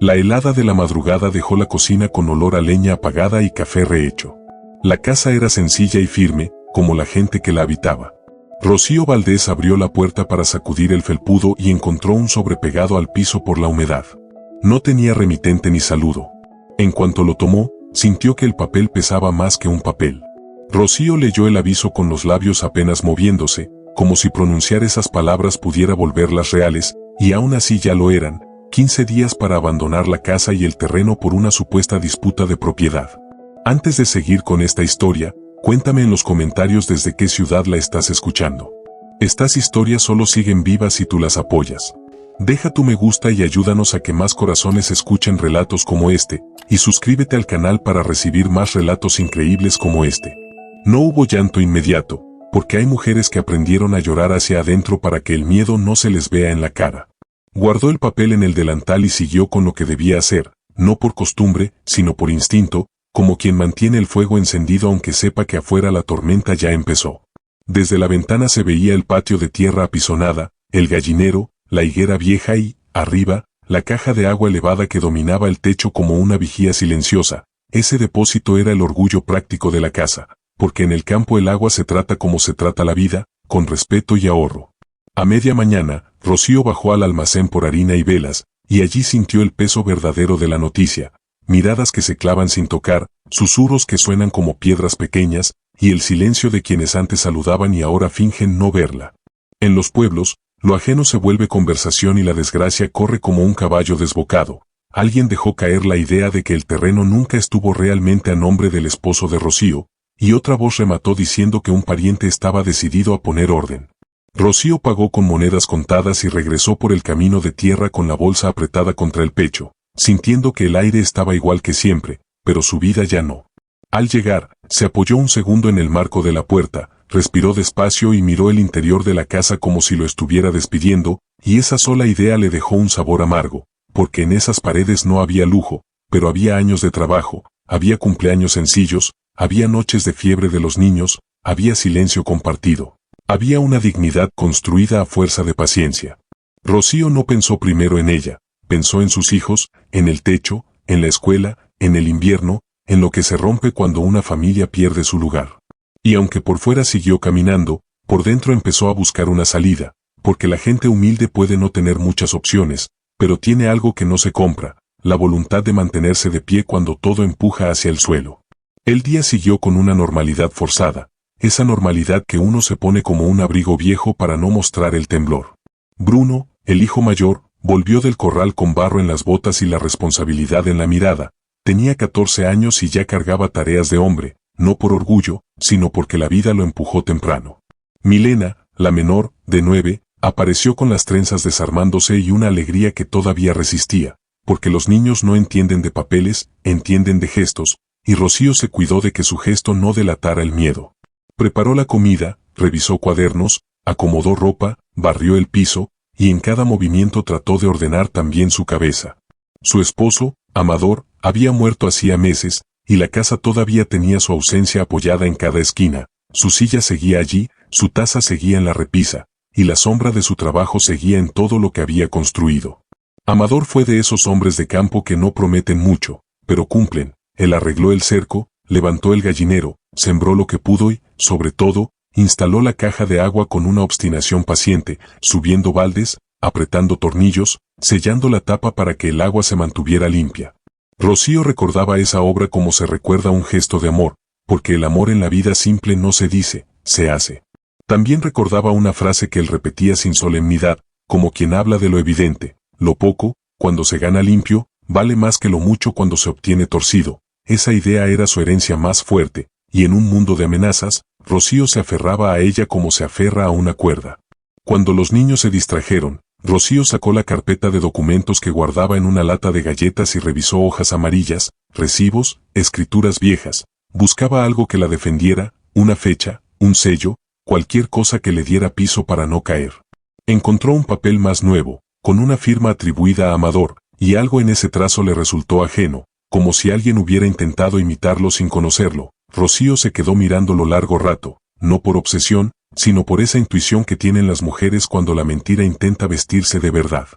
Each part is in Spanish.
La helada de la madrugada dejó la cocina con olor a leña apagada y café rehecho. La casa era sencilla y firme, como la gente que la habitaba. Rocío Valdés abrió la puerta para sacudir el felpudo y encontró un sobre pegado al piso por la humedad. No tenía remitente ni saludo. En cuanto lo tomó, sintió que el papel pesaba más que un papel. Rocío leyó el aviso con los labios apenas moviéndose, como si pronunciar esas palabras pudiera volverlas reales, y aún así ya lo eran: 15 días para abandonar la casa y el terreno por una supuesta disputa de propiedad. Antes de seguir con esta historia, cuéntame en los comentarios desde qué ciudad la estás escuchando. Estas historias solo siguen vivas si tú las apoyas. Deja tu me gusta y ayúdanos a que más corazones escuchen relatos como este, y suscríbete al canal para recibir más relatos increíbles como este. No hubo llanto inmediato, porque hay mujeres que aprendieron a llorar hacia adentro para que el miedo no se les vea en la cara. Guardó el papel en el delantal y siguió con lo que debía hacer, no por costumbre, sino por instinto, como quien mantiene el fuego encendido aunque sepa que afuera la tormenta ya empezó. Desde la ventana se veía el patio de tierra apisonada, el gallinero, la higuera vieja y, arriba, la caja de agua elevada que dominaba el techo como una vigía silenciosa. Ese depósito era el orgullo práctico de la casa, porque en el campo el agua se trata como se trata la vida, con respeto y ahorro. A media mañana, Rocío bajó al almacén por harina y velas, y allí sintió el peso verdadero de la noticia: miradas que se clavan sin tocar, susurros que suenan como piedras pequeñas, y el silencio de quienes antes saludaban y ahora fingen no verla. En los pueblos, lo ajeno se vuelve conversación y la desgracia corre como un caballo desbocado. Alguien dejó caer la idea de que el terreno nunca estuvo realmente a nombre del esposo de Rocío, y otra voz remató diciendo que un pariente estaba decidido a poner orden. Rocío pagó con monedas contadas y regresó por el camino de tierra con la bolsa apretada contra el pecho, sintiendo que el aire estaba igual que siempre, pero su vida ya no. Al llegar, se apoyó un segundo en el marco de la puerta, respiró despacio y miró el interior de la casa como si lo estuviera despidiendo, y esa sola idea le dejó un sabor amargo, porque en esas paredes no había lujo, pero había años de trabajo, había cumpleaños sencillos, había noches de fiebre de los niños, había silencio compartido. Había una dignidad construida a fuerza de paciencia. Rocío no pensó primero en ella, pensó en sus hijos, en el techo, en la escuela, en el invierno, en lo que se rompe cuando una familia pierde su lugar. Y aunque por fuera siguió caminando, por dentro empezó a buscar una salida, porque la gente humilde puede no tener muchas opciones, pero tiene algo que no se compra: la voluntad de mantenerse de pie cuando todo empuja hacia el suelo. El día siguió con una normalidad forzada, esa normalidad que uno se pone como un abrigo viejo para no mostrar el temblor. Bruno, el hijo mayor, volvió del corral con barro en las botas y la responsabilidad en la mirada. Tenía 14 años y ya cargaba tareas de hombre, no por orgullo, sino porque la vida lo empujó temprano. Milena, la menor, de 9, apareció con las trenzas desarmándose y una alegría que todavía resistía, porque los niños no entienden de papeles, entienden de gestos, y Rocío se cuidó de que su gesto no delatara el miedo. Preparó la comida, revisó cuadernos, acomodó ropa, barrió el piso, y en cada movimiento trató de ordenar también su cabeza. Su esposo, Amador, había muerto hacía meses, y la casa todavía tenía su ausencia apoyada en cada esquina. Su silla seguía allí, su taza seguía en la repisa, y la sombra de su trabajo seguía en todo lo que había construido. Amador fue de esos hombres de campo que no prometen mucho, pero cumplen. Él arregló el cerco, levantó el gallinero, sembró lo que pudo y, sobre todo, instaló la caja de agua con una obstinación paciente, subiendo baldes, apretando tornillos, sellando la tapa para que el agua se mantuviera limpia. Rocío recordaba esa obra como se recuerda un gesto de amor, porque el amor en la vida simple no se dice, se hace. También recordaba una frase que él repetía sin solemnidad, como quien habla de lo evidente: lo poco, cuando se gana limpio, vale más que lo mucho cuando se obtiene torcido. Esa idea era su herencia más fuerte, y en un mundo de amenazas, Rocío se aferraba a ella como se aferra a una cuerda. Cuando los niños se distrajeron, Rocío sacó la carpeta de documentos que guardaba en una lata de galletas y revisó hojas amarillas, recibos, escrituras viejas. Buscaba algo que la defendiera, una fecha, un sello, cualquier cosa que le diera piso para no caer. Encontró un papel más nuevo, con una firma atribuida a Amador, y algo en ese trazo le resultó ajeno, como si alguien hubiera intentado imitarlo sin conocerlo. Rocío se quedó mirándolo largo rato, no por obsesión, sino por esa intuición que tienen las mujeres cuando la mentira intenta vestirse de verdad.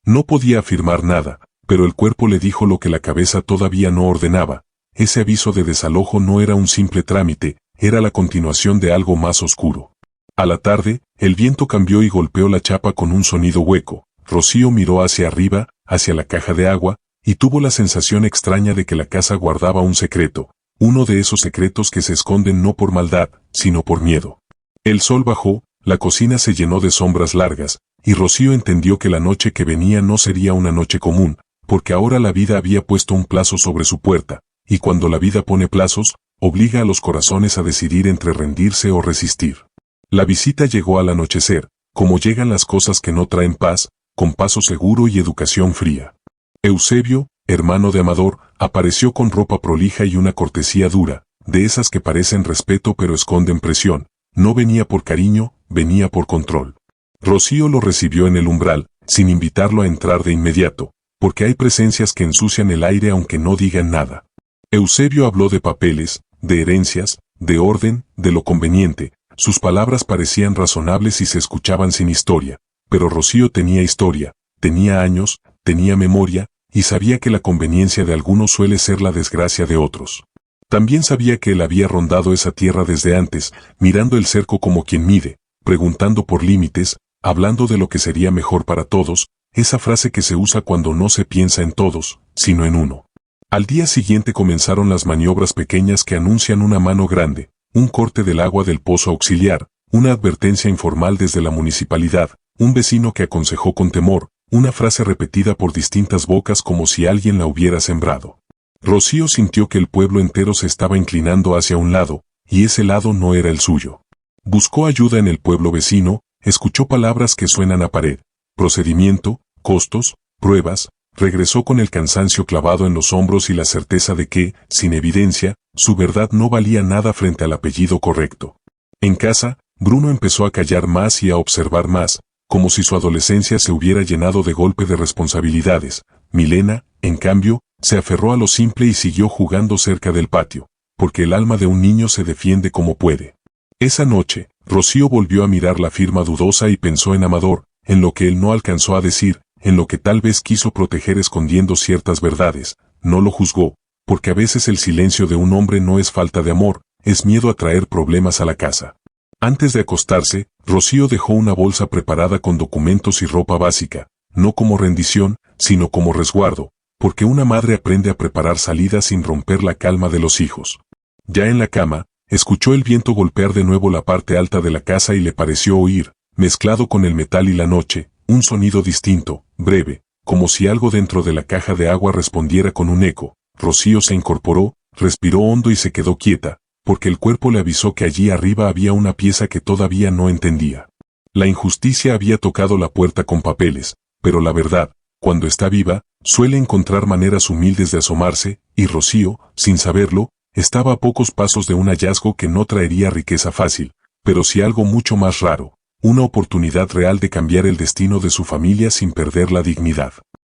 No podía afirmar nada, pero el cuerpo le dijo lo que la cabeza todavía no ordenaba. Ese aviso de desalojo no era un simple trámite, era la continuación de algo más oscuro. A la tarde, el viento cambió y golpeó la chapa con un sonido hueco. Rocío miró hacia arriba, hacia la caja de agua, y tuvo la sensación extraña de que la casa guardaba un secreto, uno de esos secretos que se esconden no por maldad, sino por miedo. El sol bajó, la cocina se llenó de sombras largas, y Rocío entendió que la noche que venía no sería una noche común, porque ahora la vida había puesto un plazo sobre su puerta, y cuando la vida pone plazos, obliga a los corazones a decidir entre rendirse o resistir. La visita llegó al anochecer, como llegan las cosas que no traen paz, con paso seguro y educación fría. Eusebio, hermano de Amador, apareció con ropa prolija y una cortesía dura, de esas que parecen respeto pero esconden presión. No venía por cariño, venía por control. Rocío lo recibió en el umbral, sin invitarlo a entrar de inmediato, porque hay presencias que ensucian el aire aunque no digan nada. Eusebio habló de papeles, de herencias, de orden, de lo conveniente. Sus palabras parecían razonables y se escuchaban sin historia, pero Rocío tenía historia, tenía años, tenía memoria, y sabía que la conveniencia de algunos suele ser la desgracia de otros. También sabía que él había rondado esa tierra desde antes, mirando el cerco como quien mide, preguntando por límites, hablando de lo que sería mejor para todos, esa frase que se usa cuando no se piensa en todos, sino en uno. Al día siguiente comenzaron las maniobras pequeñas que anuncian una mano grande, un corte del agua del pozo auxiliar, una advertencia informal desde la municipalidad, un vecino que aconsejó con temor, una frase repetida por distintas bocas como si alguien la hubiera sembrado. Rocío sintió que el pueblo entero se estaba inclinando hacia un lado, y ese lado no era el suyo. Buscó ayuda en el pueblo vecino, escuchó palabras que suenan a pared, procedimiento, costos, pruebas, regresó con el cansancio clavado en los hombros y la certeza de que, sin evidencia, su verdad no valía nada frente al apellido correcto. En casa, Bruno empezó a callar más y a observar más, como si su adolescencia se hubiera llenado de golpe de responsabilidades. Milena, en cambio, se aferró a lo simple y siguió jugando cerca del patio, porque el alma de un niño se defiende como puede. Esa noche, Rocío volvió a mirar la firma dudosa y pensó en Amador, en lo que él no alcanzó a decir, en lo que tal vez quiso proteger escondiendo ciertas verdades. No lo juzgó, porque a veces el silencio de un hombre no es falta de amor, es miedo a traer problemas a la casa. Antes de acostarse, Rocío dejó una bolsa preparada con documentos y ropa básica, no como rendición, sino como resguardo, porque una madre aprende a preparar salidas sin romper la calma de los hijos. Ya en la cama, escuchó el viento golpear de nuevo la parte alta de la casa y le pareció oír, mezclado con el metal y la noche, un sonido distinto, breve, como si algo dentro de la caja de agua respondiera con un eco. Rocío se incorporó, respiró hondo y se quedó quieta, porque el cuerpo le avisó que allí arriba había una pieza que todavía no entendía. La injusticia había tocado la puerta con papeles, pero la verdad, cuando está viva, suele encontrar maneras humildes de asomarse, y Rocío, sin saberlo, estaba a pocos pasos de un hallazgo que no traería riqueza fácil, pero sí algo mucho más raro, una oportunidad real de cambiar el destino de su familia sin perder la dignidad.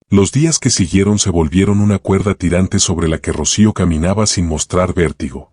Los días que siguieron se volvieron una cuerda tirante sobre la que Rocío caminaba sin mostrar vértigo.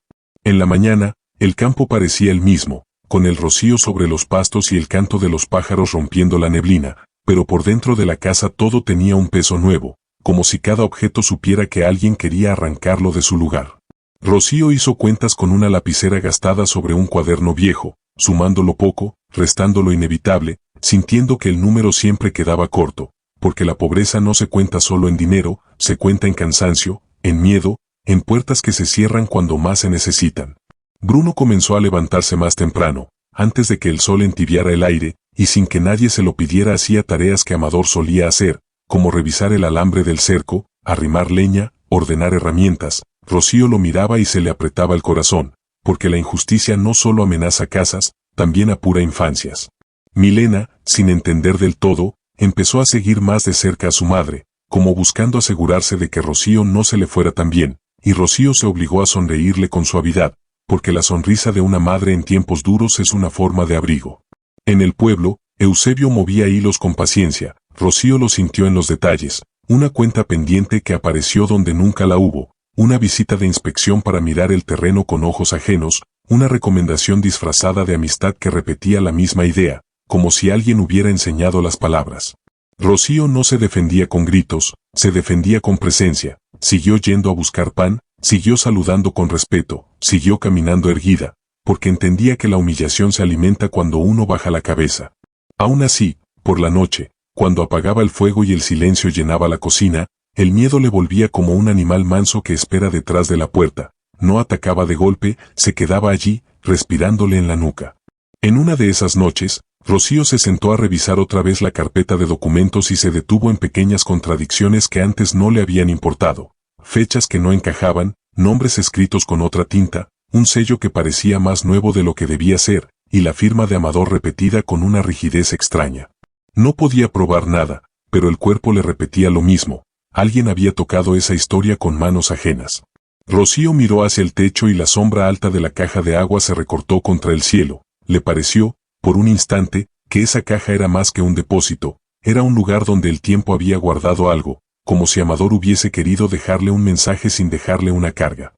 En la mañana, el campo parecía el mismo, con el rocío sobre los pastos y el canto de los pájaros rompiendo la neblina, pero por dentro de la casa todo tenía un peso nuevo, como si cada objeto supiera que alguien quería arrancarlo de su lugar. Rocío hizo cuentas con una lapicera gastada sobre un cuaderno viejo, sumando lo poco, restando lo inevitable, sintiendo que el número siempre quedaba corto, porque la pobreza no se cuenta solo en dinero, se cuenta en cansancio, en miedo, en puertas que se cierran cuando más se necesitan. Bruno comenzó a levantarse más temprano, antes de que el sol entibiara el aire, y sin que nadie se lo pidiera hacía tareas que Amador solía hacer, como revisar el alambre del cerco, arrimar leña, ordenar herramientas. Rocío lo miraba y se le apretaba el corazón, porque la injusticia no solo amenaza casas, también apura infancias. Milena, sin entender del todo, empezó a seguir más de cerca a su madre, como buscando asegurarse de que Rocío no se le fuera tan bien, y Rocío se obligó a sonreírle con suavidad, porque la sonrisa de una madre en tiempos duros es una forma de abrigo. En el pueblo, Eusebio movía hilos con paciencia, Rocío lo sintió en los detalles, una cuenta pendiente que apareció donde nunca la hubo, una visita de inspección para mirar el terreno con ojos ajenos, una recomendación disfrazada de amistad que repetía la misma idea, como si alguien hubiera enseñado las palabras. Rocío no se defendía con gritos, se defendía con presencia, siguió yendo a buscar pan, siguió saludando con respeto, siguió caminando erguida, porque entendía que la humillación se alimenta cuando uno baja la cabeza. Aún así, por la noche, cuando apagaba el fuego y el silencio llenaba la cocina, el miedo le volvía como un animal manso que espera detrás de la puerta, no atacaba de golpe, se quedaba allí, respirándole en la nuca. En una de esas noches, Rocío se sentó a revisar otra vez la carpeta de documentos y se detuvo en pequeñas contradicciones que antes no le habían importado. Fechas que no encajaban, nombres escritos con otra tinta, un sello que parecía más nuevo de lo que debía ser, y la firma de Amador repetida con una rigidez extraña. No podía probar nada, pero el cuerpo le repetía lo mismo. Alguien había tocado esa historia con manos ajenas. Rocío miró hacia el techo y la sombra alta de la caja de agua se recortó contra el cielo. Le pareció, por un instante, que esa caja era más que un depósito, era un lugar donde el tiempo había guardado algo, como si Amador hubiese querido dejarle un mensaje sin dejarle una carga.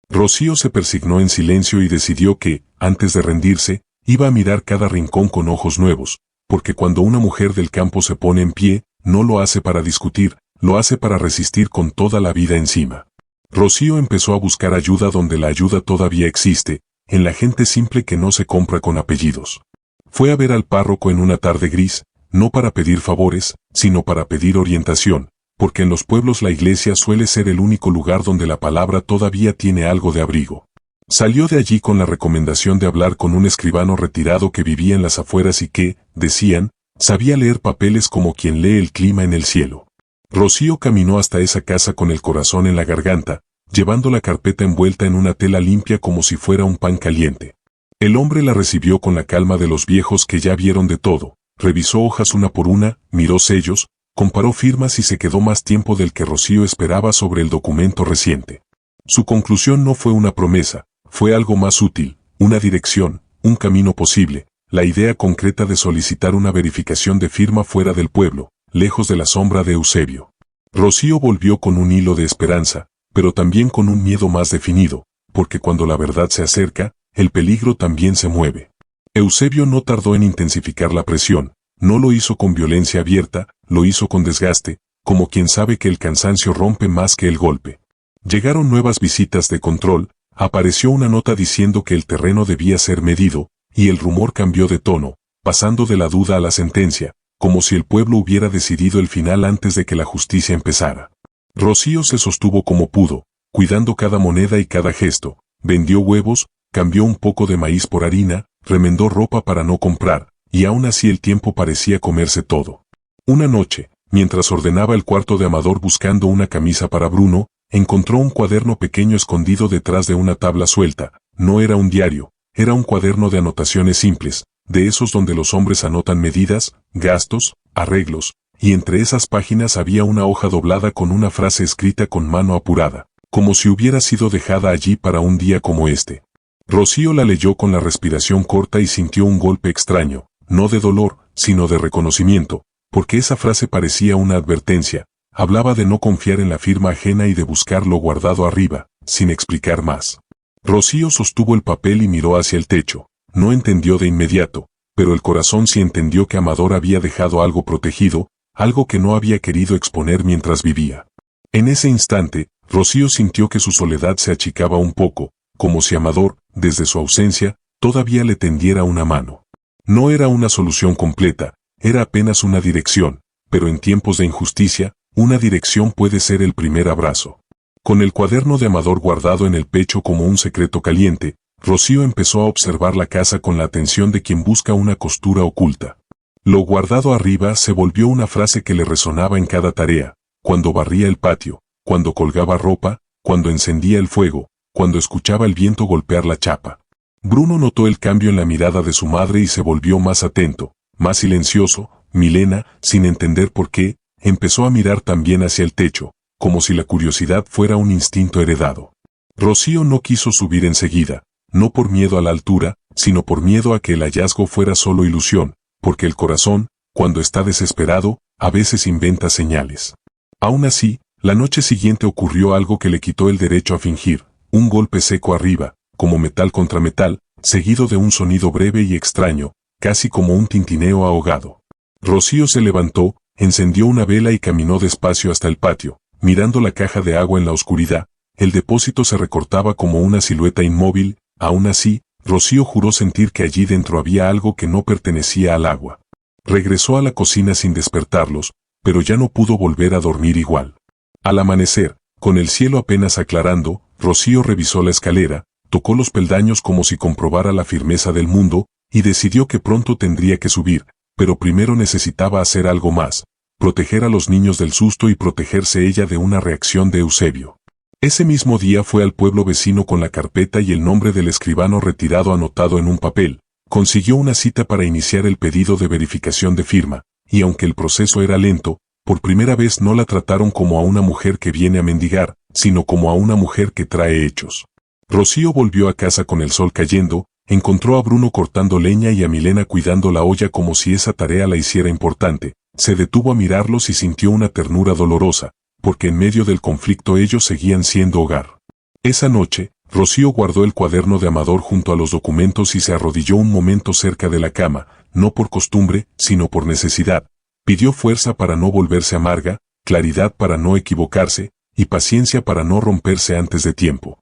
Rocío se persignó en silencio y decidió que, antes de rendirse, iba a mirar cada rincón con ojos nuevos, porque cuando una mujer del campo se pone en pie, no lo hace para discutir, lo hace para resistir con toda la vida encima. Rocío empezó a buscar ayuda donde la ayuda todavía existe, en la gente simple que no se compra con apellidos. Fue a ver al párroco en una tarde gris, no para pedir favores, sino para pedir orientación, porque en los pueblos la iglesia suele ser el único lugar donde la palabra todavía tiene algo de abrigo. Salió de allí con la recomendación de hablar con un escribano retirado que vivía en las afueras y que, decían, sabía leer papeles como quien lee el clima en el cielo. Rocío caminó hasta esa casa con el corazón en la garganta, llevando la carpeta envuelta en una tela limpia como si fuera un pan caliente. El hombre la recibió con la calma de los viejos que ya vieron de todo, revisó hojas una por una, miró sellos, comparó firmas y se quedó más tiempo del que Rocío esperaba sobre el documento reciente. Su conclusión no fue una promesa, fue algo más útil, una dirección, un camino posible, la idea concreta de solicitar una verificación de firma fuera del pueblo, lejos de la sombra de Eusebio. Rocío volvió con un hilo de esperanza, pero también con un miedo más definido, porque cuando la verdad se acerca, el peligro también se mueve. Eusebio no tardó en intensificar la presión, no lo hizo con violencia abierta, lo hizo con desgaste, como quien sabe que el cansancio rompe más que el golpe. Llegaron nuevas visitas de control, apareció una nota diciendo que el terreno debía ser medido, y el rumor cambió de tono, pasando de la duda a la sentencia, como si el pueblo hubiera decidido el final antes de que la justicia empezara. Rocío se sostuvo como pudo, cuidando cada moneda y cada gesto, vendió huevos, cambió un poco de maíz por harina, remendó ropa para no comprar, y aún así el tiempo parecía comerse todo. Una noche, mientras ordenaba el cuarto de Amador buscando una camisa para Bruno, encontró un cuaderno pequeño escondido detrás de una tabla suelta. No era un diario, era un cuaderno de anotaciones simples, de esos donde los hombres anotan medidas, gastos, arreglos, y entre esas páginas había una hoja doblada con una frase escrita con mano apurada, como si hubiera sido dejada allí para un día como este. Rocío la leyó con la respiración corta y sintió un golpe extraño, no de dolor, sino de reconocimiento, porque esa frase parecía una advertencia, hablaba de no confiar en la firma ajena y de buscar lo guardado arriba, sin explicar más. Rocío sostuvo el papel y miró hacia el techo, no entendió de inmediato, pero el corazón sí entendió que Amador había dejado algo protegido, algo que no había querido exponer mientras vivía. En ese instante, Rocío sintió que su soledad se achicaba un poco, como si Amador, desde su ausencia, todavía le tendiera una mano. No era una solución completa, era apenas una dirección, pero en tiempos de injusticia, una dirección puede ser el primer abrazo. Con el cuaderno de Amador guardado en el pecho como un secreto caliente, Rocío empezó a observar la casa con la atención de quien busca una costura oculta. Lo guardado arriba se volvió una frase que le resonaba en cada tarea, cuando barría el patio, cuando colgaba ropa, cuando encendía el fuego, cuando escuchaba el viento golpear la chapa. Bruno notó el cambio en la mirada de su madre y se volvió más atento, más silencioso. Milena, sin entender por qué, empezó a mirar también hacia el techo, como si la curiosidad fuera un instinto heredado. Rocío no quiso subir enseguida, no por miedo a la altura, sino por miedo a que el hallazgo fuera solo ilusión, porque el corazón, cuando está desesperado, a veces inventa señales. Aún así, la noche siguiente ocurrió algo que le quitó el derecho a fingir, un golpe seco arriba, como metal contra metal, seguido de un sonido breve y extraño, casi como un tintineo ahogado. Rocío se levantó, encendió una vela y caminó despacio hasta el patio, mirando la caja de agua en la oscuridad. El depósito se recortaba como una silueta inmóvil. Aún así, Rocío juró sentir que allí dentro había algo que no pertenecía al agua. Regresó a la cocina sin despertarlos, pero ya no pudo volver a dormir igual. Al amanecer, con el cielo apenas aclarando, Rocío revisó la escalera, tocó los peldaños como si comprobara la firmeza del mundo, y decidió que pronto tendría que subir, pero primero necesitaba hacer algo más, proteger a los niños del susto y protegerse ella de una reacción de Eusebio. Ese mismo día fue al pueblo vecino con la carpeta y el nombre del escribano retirado anotado en un papel. Consiguió una cita para iniciar el pedido de verificación de firma, y aunque el proceso era lento, por primera vez no la trataron como a una mujer que viene a mendigar, sino como a una mujer que trae hechos. Rocío volvió a casa con el sol cayendo, encontró a Bruno cortando leña y a Milena cuidando la olla como si esa tarea la hiciera importante. Se detuvo a mirarlos y sintió una ternura dolorosa, porque en medio del conflicto ellos seguían siendo hogar. Esa noche, Rocío guardó el cuaderno de Amador junto a los documentos y se arrodilló un momento cerca de la cama, no por costumbre, sino por necesidad. Pidió fuerza para no volverse amarga, claridad para no equivocarse, y paciencia para no romperse antes de tiempo.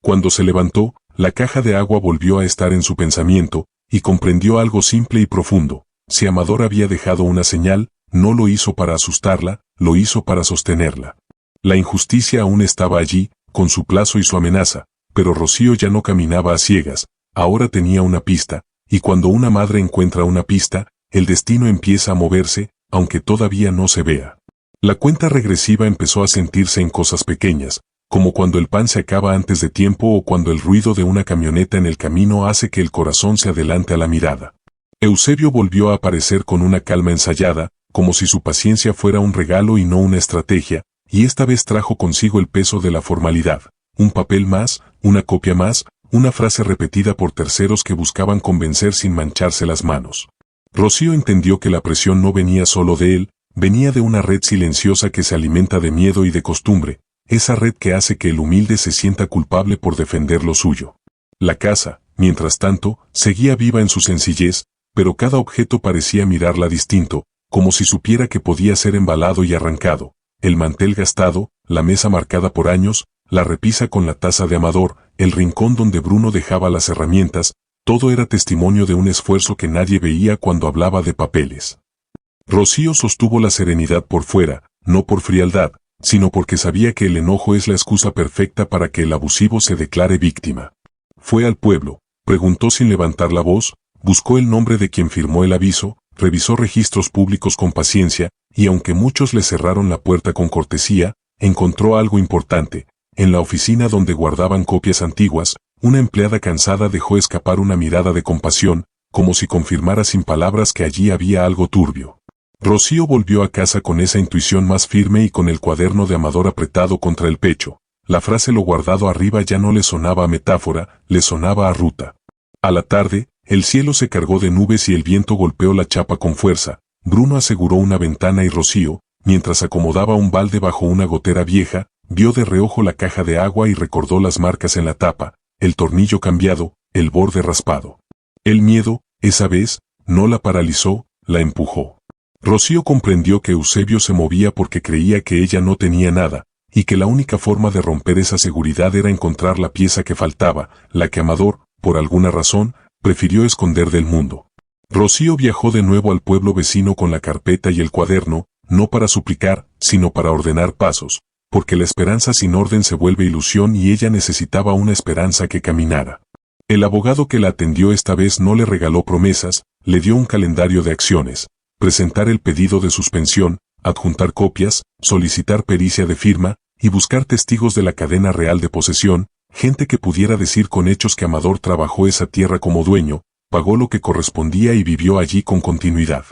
Cuando se levantó, la caja de agua volvió a estar en su pensamiento, y comprendió algo simple y profundo. Si Amador había dejado una señal, no lo hizo para asustarla, lo hizo para sostenerla. La injusticia aún estaba allí, con su plazo y su amenaza, pero Rocío ya no caminaba a ciegas, ahora tenía una pista, y cuando una madre encuentra una pista, el destino empieza a moverse, aunque todavía no se vea. La cuenta regresiva empezó a sentirse en cosas pequeñas, como cuando el pan se acaba antes de tiempo o cuando el ruido de una camioneta en el camino hace que el corazón se adelante a la mirada. Eusebio volvió a aparecer con una calma ensayada, como si su paciencia fuera un regalo y no una estrategia, y esta vez trajo consigo el peso de la formalidad, un papel más, una copia más, una frase repetida por terceros que buscaban convencer sin mancharse las manos. Rocío entendió que la presión no venía solo de él, venía de una red silenciosa que se alimenta de miedo y de costumbre, esa red que hace que el humilde se sienta culpable por defender lo suyo. La casa, mientras tanto, seguía viva en su sencillez, pero cada objeto parecía mirarla distinto, como si supiera que podía ser embalado y arrancado. El mantel gastado, la mesa marcada por años, la repisa con la taza de Amador, el rincón donde Bruno dejaba las herramientas, todo era testimonio de un esfuerzo que nadie veía cuando hablaba de papeles. Rocío sostuvo la serenidad por fuera, no por frialdad, sino porque sabía que el enojo es la excusa perfecta para que el abusivo se declare víctima. Fue al pueblo, preguntó sin levantar la voz, buscó el nombre de quien firmó el aviso, revisó registros públicos con paciencia, y aunque muchos le cerraron la puerta con cortesía, encontró algo importante. En la oficina donde guardaban copias antiguas, una empleada cansada dejó escapar una mirada de compasión, como si confirmara sin palabras que allí había algo turbio. Rocío volvió a casa con esa intuición más firme y con el cuaderno de Amador apretado contra el pecho. La frase "lo guardado arriba" ya no le sonaba a metáfora, le sonaba a ruta. A la tarde, el cielo se cargó de nubes y el viento golpeó la chapa con fuerza. Bruno aseguró una ventana y Rocío, mientras acomodaba un balde bajo una gotera vieja, vio de reojo la caja de agua y recordó las marcas en la tapa, el tornillo cambiado, el borde raspado. El miedo, esa vez, no la paralizó, la empujó. Rocío comprendió que Eusebio se movía porque creía que ella no tenía nada, y que la única forma de romper esa seguridad era encontrar la pieza que faltaba, la que Amador, por alguna razón, prefirió esconder del mundo. Rocío viajó de nuevo al pueblo vecino con la carpeta y el cuaderno, no para suplicar, sino para ordenar pasos, porque la esperanza sin orden se vuelve ilusión y ella necesitaba una esperanza que caminara. El abogado que la atendió esta vez no le regaló promesas, le dio un calendario de acciones: presentar el pedido de suspensión, adjuntar copias, solicitar pericia de firma, y buscar testigos de la cadena real de posesión, gente que pudiera decir con hechos que Amador trabajó esa tierra como dueño, pagó lo que correspondía y vivió allí con continuidad.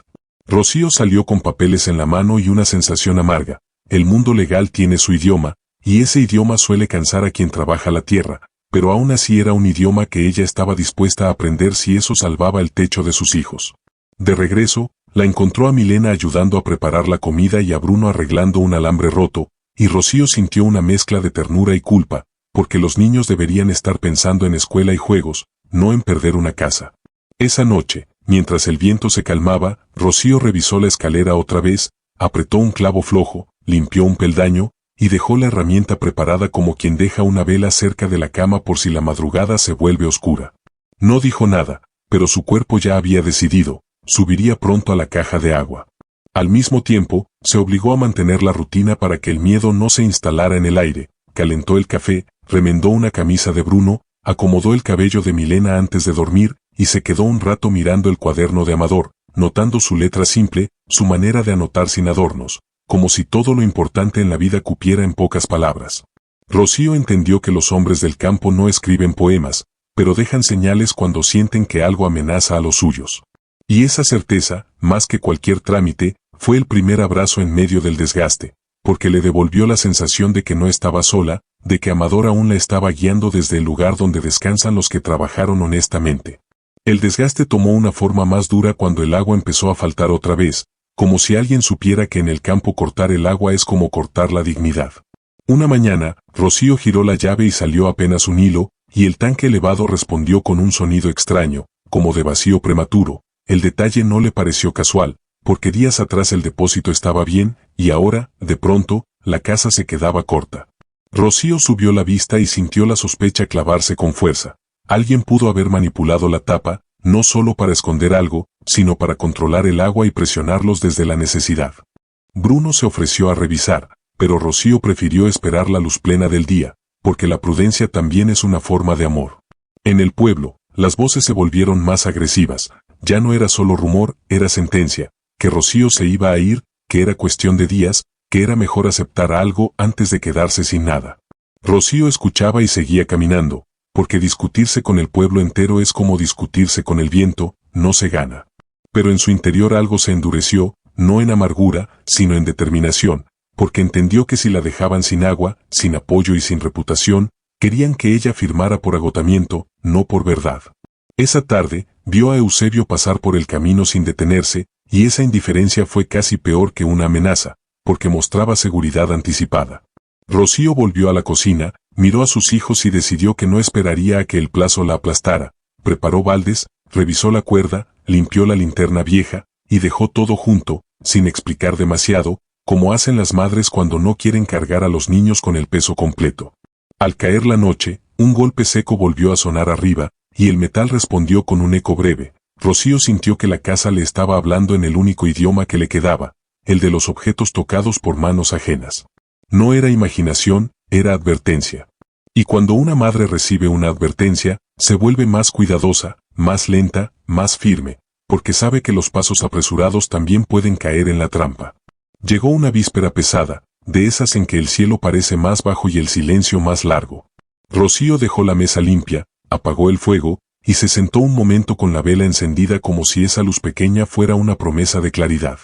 Rocío salió con papeles en la mano y una sensación amarga. El mundo legal tiene su idioma, y ese idioma suele cansar a quien trabaja la tierra, pero aún así era un idioma que ella estaba dispuesta a aprender si eso salvaba el techo de sus hijos. De regreso, la encontró a Milena ayudando a preparar la comida y a Bruno arreglando un alambre roto, y Rocío sintió una mezcla de ternura y culpa, porque los niños deberían estar pensando en escuela y juegos, no en perder una casa. Esa noche, mientras el viento se calmaba, Rocío revisó la escalera otra vez, apretó un clavo flojo, limpió un peldaño, y dejó la herramienta preparada como quien deja una vela cerca de la cama por si la madrugada se vuelve oscura. No dijo nada, pero su cuerpo ya había decidido, subiría pronto a la caja de agua. Al mismo tiempo, se obligó a mantener la rutina para que el miedo no se instalara en el aire, calentó el café, remendó una camisa de Bruno, acomodó el cabello de Milena antes de dormir, y se quedó un rato mirando el cuaderno de Amador, notando su letra simple, su manera de anotar sin adornos, como si todo lo importante en la vida cupiera en pocas palabras. Rocío entendió que los hombres del campo no escriben poemas, pero dejan señales cuando sienten que algo amenaza a los suyos. Y esa certeza, más que cualquier trámite, fue el primer abrazo en medio del desgaste, porque le devolvió la sensación de que no estaba sola, de que Amador aún la estaba guiando desde el lugar donde descansan los que trabajaron honestamente. El desgaste tomó una forma más dura cuando el agua empezó a faltar otra vez, como si alguien supiera que en el campo cortar el agua es como cortar la dignidad. Una mañana, Rocío giró la llave y salió apenas un hilo, y el tanque elevado respondió con un sonido extraño, como de vacío prematuro. El detalle no le pareció casual, porque días atrás el depósito estaba bien, y ahora, de pronto, la casa se quedaba corta. Rocío subió la vista y sintió la sospecha clavarse con fuerza. Alguien pudo haber manipulado la tapa, no solo para esconder algo, sino para controlar el agua y presionarlos desde la necesidad. Bruno se ofreció a revisar, pero Rocío prefirió esperar la luz plena del día, porque la prudencia también es una forma de amor. En el pueblo, las voces se volvieron más agresivas, ya no era solo rumor, era sentencia, que Rocío se iba a ir, que era cuestión de días, que era mejor aceptar algo antes de quedarse sin nada. Rocío escuchaba y seguía caminando, porque discutirse con el pueblo entero es como discutirse con el viento, no se gana. Pero en su interior algo se endureció, no en amargura, sino en determinación, porque entendió que si la dejaban sin agua, sin apoyo y sin reputación, querían que ella firmara por agotamiento, no por verdad. Esa tarde, vio a Eusebio pasar por el camino sin detenerse, y esa indiferencia fue casi peor que una amenaza, porque mostraba seguridad anticipada. Rocío volvió a la cocina, miró a sus hijos y decidió que no esperaría a que el plazo la aplastara, preparó baldes, revisó la cuerda, limpió la linterna vieja, y dejó todo junto, sin explicar demasiado, como hacen las madres cuando no quieren cargar a los niños con el peso completo. Al caer la noche, un golpe seco volvió a sonar arriba, y el metal respondió con un eco breve. Rocío sintió que la casa le estaba hablando en el único idioma que le quedaba, el de los objetos tocados por manos ajenas. No era imaginación, era advertencia. Y cuando una madre recibe una advertencia, se vuelve más cuidadosa, más lenta, más firme, porque sabe que los pasos apresurados también pueden caer en la trampa. Llegó una víspera pesada, de esas en que el cielo parece más bajo y el silencio más largo. Rocío dejó la mesa limpia, apagó el fuego, y se sentó un momento con la vela encendida como si esa luz pequeña fuera una promesa de claridad.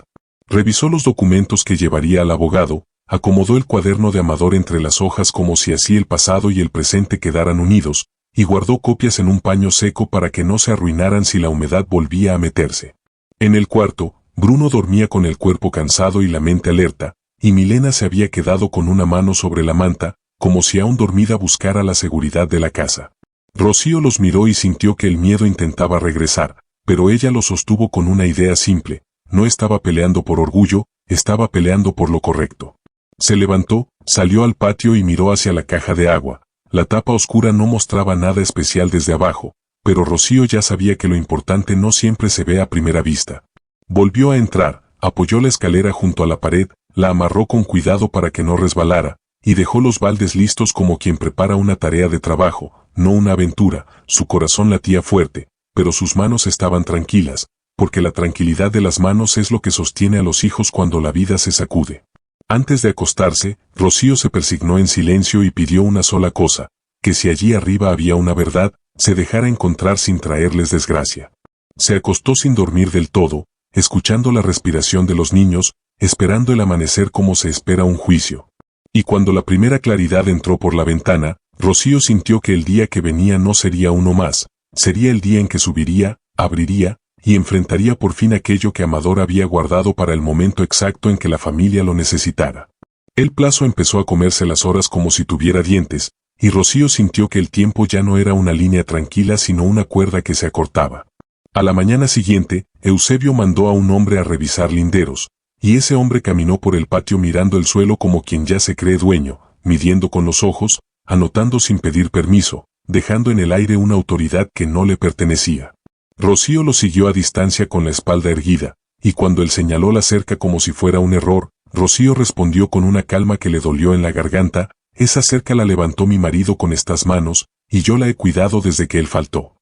Revisó los documentos que llevaría al abogado, acomodó el cuaderno de Amador entre las hojas como si así el pasado y el presente quedaran unidos, y guardó copias en un paño seco para que no se arruinaran si la humedad volvía a meterse. En el cuarto, Bruno dormía con el cuerpo cansado y la mente alerta, y Milena se había quedado con una mano sobre la manta, como si aún dormida buscara la seguridad de la casa. Rocío los miró y sintió que el miedo intentaba regresar, pero ella lo sostuvo con una idea simple, no estaba peleando por orgullo, estaba peleando por lo correcto. Se levantó, salió al patio y miró hacia la caja de agua. La tapa oscura no mostraba nada especial desde abajo, pero Rocío ya sabía que lo importante no siempre se ve a primera vista. Volvió a entrar, apoyó la escalera junto a la pared, la amarró con cuidado para que no resbalara, y dejó los baldes listos como quien prepara una tarea de trabajo, no una aventura. Su corazón latía fuerte, pero sus manos estaban tranquilas, porque la tranquilidad de las manos es lo que sostiene a los hijos cuando la vida se sacude. Antes de acostarse, Rocío se persignó en silencio y pidió una sola cosa, que si allí arriba había una verdad, se dejara encontrar sin traerles desgracia. Se acostó sin dormir del todo, escuchando la respiración de los niños, esperando el amanecer como se espera un juicio. Y cuando la primera claridad entró por la ventana, Rocío sintió que el día que venía no sería uno más, sería el día en que subiría, abriría, y enfrentaría por fin aquello que Amador había guardado para el momento exacto en que la familia lo necesitara. El plazo empezó a comerse las horas como si tuviera dientes, y Rocío sintió que el tiempo ya no era una línea tranquila sino una cuerda que se acortaba. A la mañana siguiente, Eusebio mandó a un hombre a revisar linderos, y ese hombre caminó por el patio mirando el suelo como quien ya se cree dueño, midiendo con los ojos, anotando sin pedir permiso, dejando en el aire una autoridad que no le pertenecía. Rocío lo siguió a distancia con la espalda erguida, y cuando él señaló la cerca como si fuera un error, Rocío respondió con una calma que le dolió en la garganta: esa cerca la levantó mi marido con estas manos, y yo la he cuidado desde que él faltó.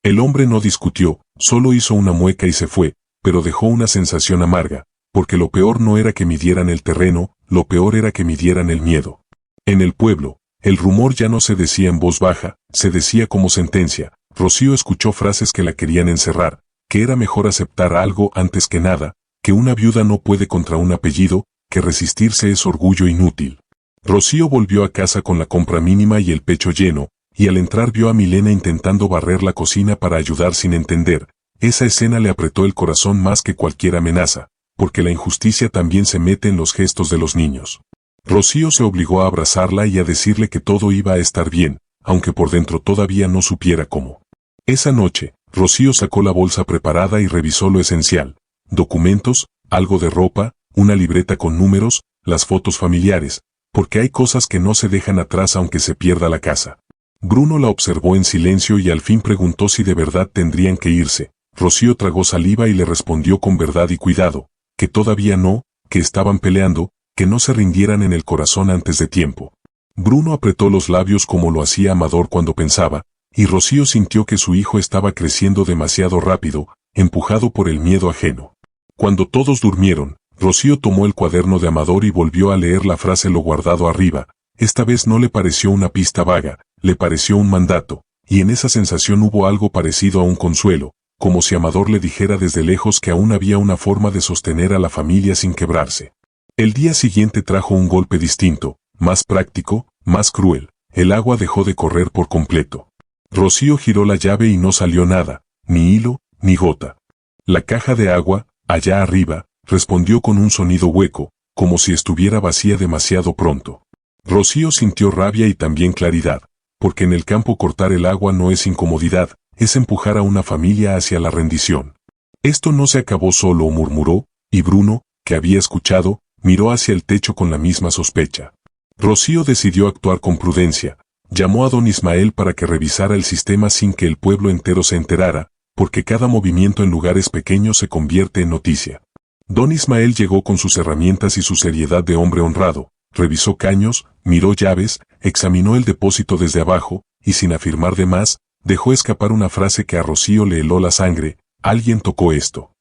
El hombre no discutió, solo hizo una mueca y se fue, pero dejó una sensación amarga, porque lo peor no era que midieran el terreno, lo peor era que midieran el miedo. En el pueblo, el rumor ya no se decía en voz baja, se decía como sentencia. Rocío escuchó frases que la querían encerrar, que era mejor aceptar algo antes que nada, que una viuda no puede contra un apellido, que resistirse es orgullo inútil. Rocío volvió a casa con la compra mínima y el pecho lleno, y al entrar vio a Milena intentando barrer la cocina para ayudar sin entender. Esa escena le apretó el corazón más que cualquier amenaza, porque la injusticia también se mete en los gestos de los niños. Rocío se obligó a abrazarla y a decirle que todo iba a estar bien, aunque por dentro todavía no supiera cómo. Esa noche, Rocío sacó la bolsa preparada y revisó lo esencial: documentos, algo de ropa, una libreta con números, las fotos familiares, porque hay cosas que no se dejan atrás aunque se pierda la casa. Bruno la observó en silencio y al fin preguntó si de verdad tendrían que irse. Rocío tragó saliva y le respondió con verdad y cuidado, que todavía no, que estaban peleando, que no se rindieran en el corazón antes de tiempo. Bruno apretó los labios como lo hacía Amador cuando pensaba, y Rocío sintió que su hijo estaba creciendo demasiado rápido, empujado por el miedo ajeno. Cuando todos durmieron, Rocío tomó el cuaderno de Amador y volvió a leer la frase lo guardado arriba. Esta vez no le pareció una pista vaga, le pareció un mandato, y en esa sensación hubo algo parecido a un consuelo, como si Amador le dijera desde lejos que aún había una forma de sostener a la familia sin quebrarse. El día siguiente trajo un golpe distinto, más práctico, más cruel. El agua dejó de correr por completo. Rocío giró la llave y no salió nada, ni hilo, ni gota. La caja de agua, allá arriba, respondió con un sonido hueco, como si estuviera vacía demasiado pronto. Rocío sintió rabia y también claridad, porque en el campo cortar el agua no es incomodidad, es empujar a una familia hacia la rendición. Esto no se acabó solo, murmuró, y Bruno, que había escuchado, miró hacia el techo con la misma sospecha. Rocío decidió actuar con prudencia. Llamó a don Ismael para que revisara el sistema sin que el pueblo entero se enterara, porque cada movimiento en lugares pequeños se convierte en noticia. Don Ismael llegó con sus herramientas y su seriedad de hombre honrado, revisó caños, miró llaves, examinó el depósito desde abajo, y sin afirmar de más, dejó escapar una frase que a Rocío le heló la sangre: alguien tocó esto.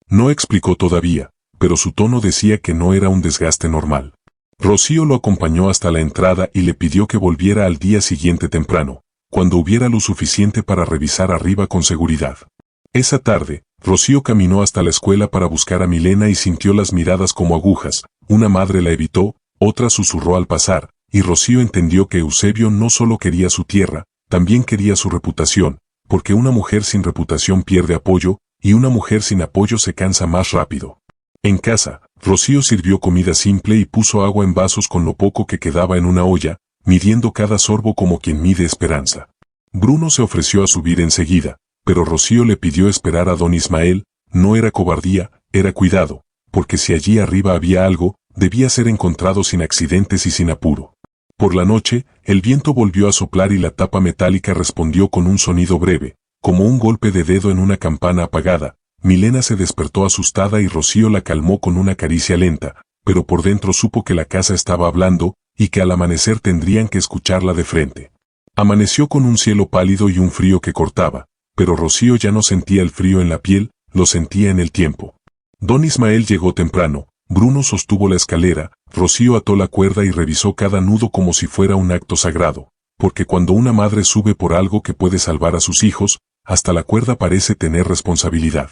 No explicó todavía, pero su tono decía que no era un desgaste normal. Rocío lo acompañó hasta la entrada y le pidió que volviera al día siguiente temprano, cuando hubiera luz suficiente para revisar arriba con seguridad. Esa tarde, Rocío caminó hasta la escuela para buscar a Milena y sintió las miradas como agujas. Una madre la evitó, otra susurró al pasar, y Rocío entendió que Eusebio no solo quería su tierra, también quería su reputación, porque una mujer sin reputación pierde apoyo, y una mujer sin apoyo se cansa más rápido. En casa, Rocío sirvió comida simple y puso agua en vasos con lo poco que quedaba en una olla, midiendo cada sorbo como quien mide esperanza. Bruno se ofreció a subir enseguida, pero Rocío le pidió esperar a don Ismael. No era cobardía, era cuidado, porque si allí arriba había algo, debía ser encontrado sin accidentes y sin apuro. Por la noche, el viento volvió a soplar y la tapa metálica respondió con un sonido breve, como un golpe de dedo en una campana apagada. Milena se despertó asustada y Rocío la calmó con una caricia lenta, pero por dentro supo que la casa estaba hablando, y que al amanecer tendrían que escucharla de frente. Amaneció con un cielo pálido y un frío que cortaba, pero Rocío ya no sentía el frío en la piel, lo sentía en el tiempo. Don Ismael llegó temprano, Bruno sostuvo la escalera, Rocío ató la cuerda y revisó cada nudo como si fuera un acto sagrado, porque cuando una madre sube por algo que puede salvar a sus hijos, hasta la cuerda parece tener responsabilidad.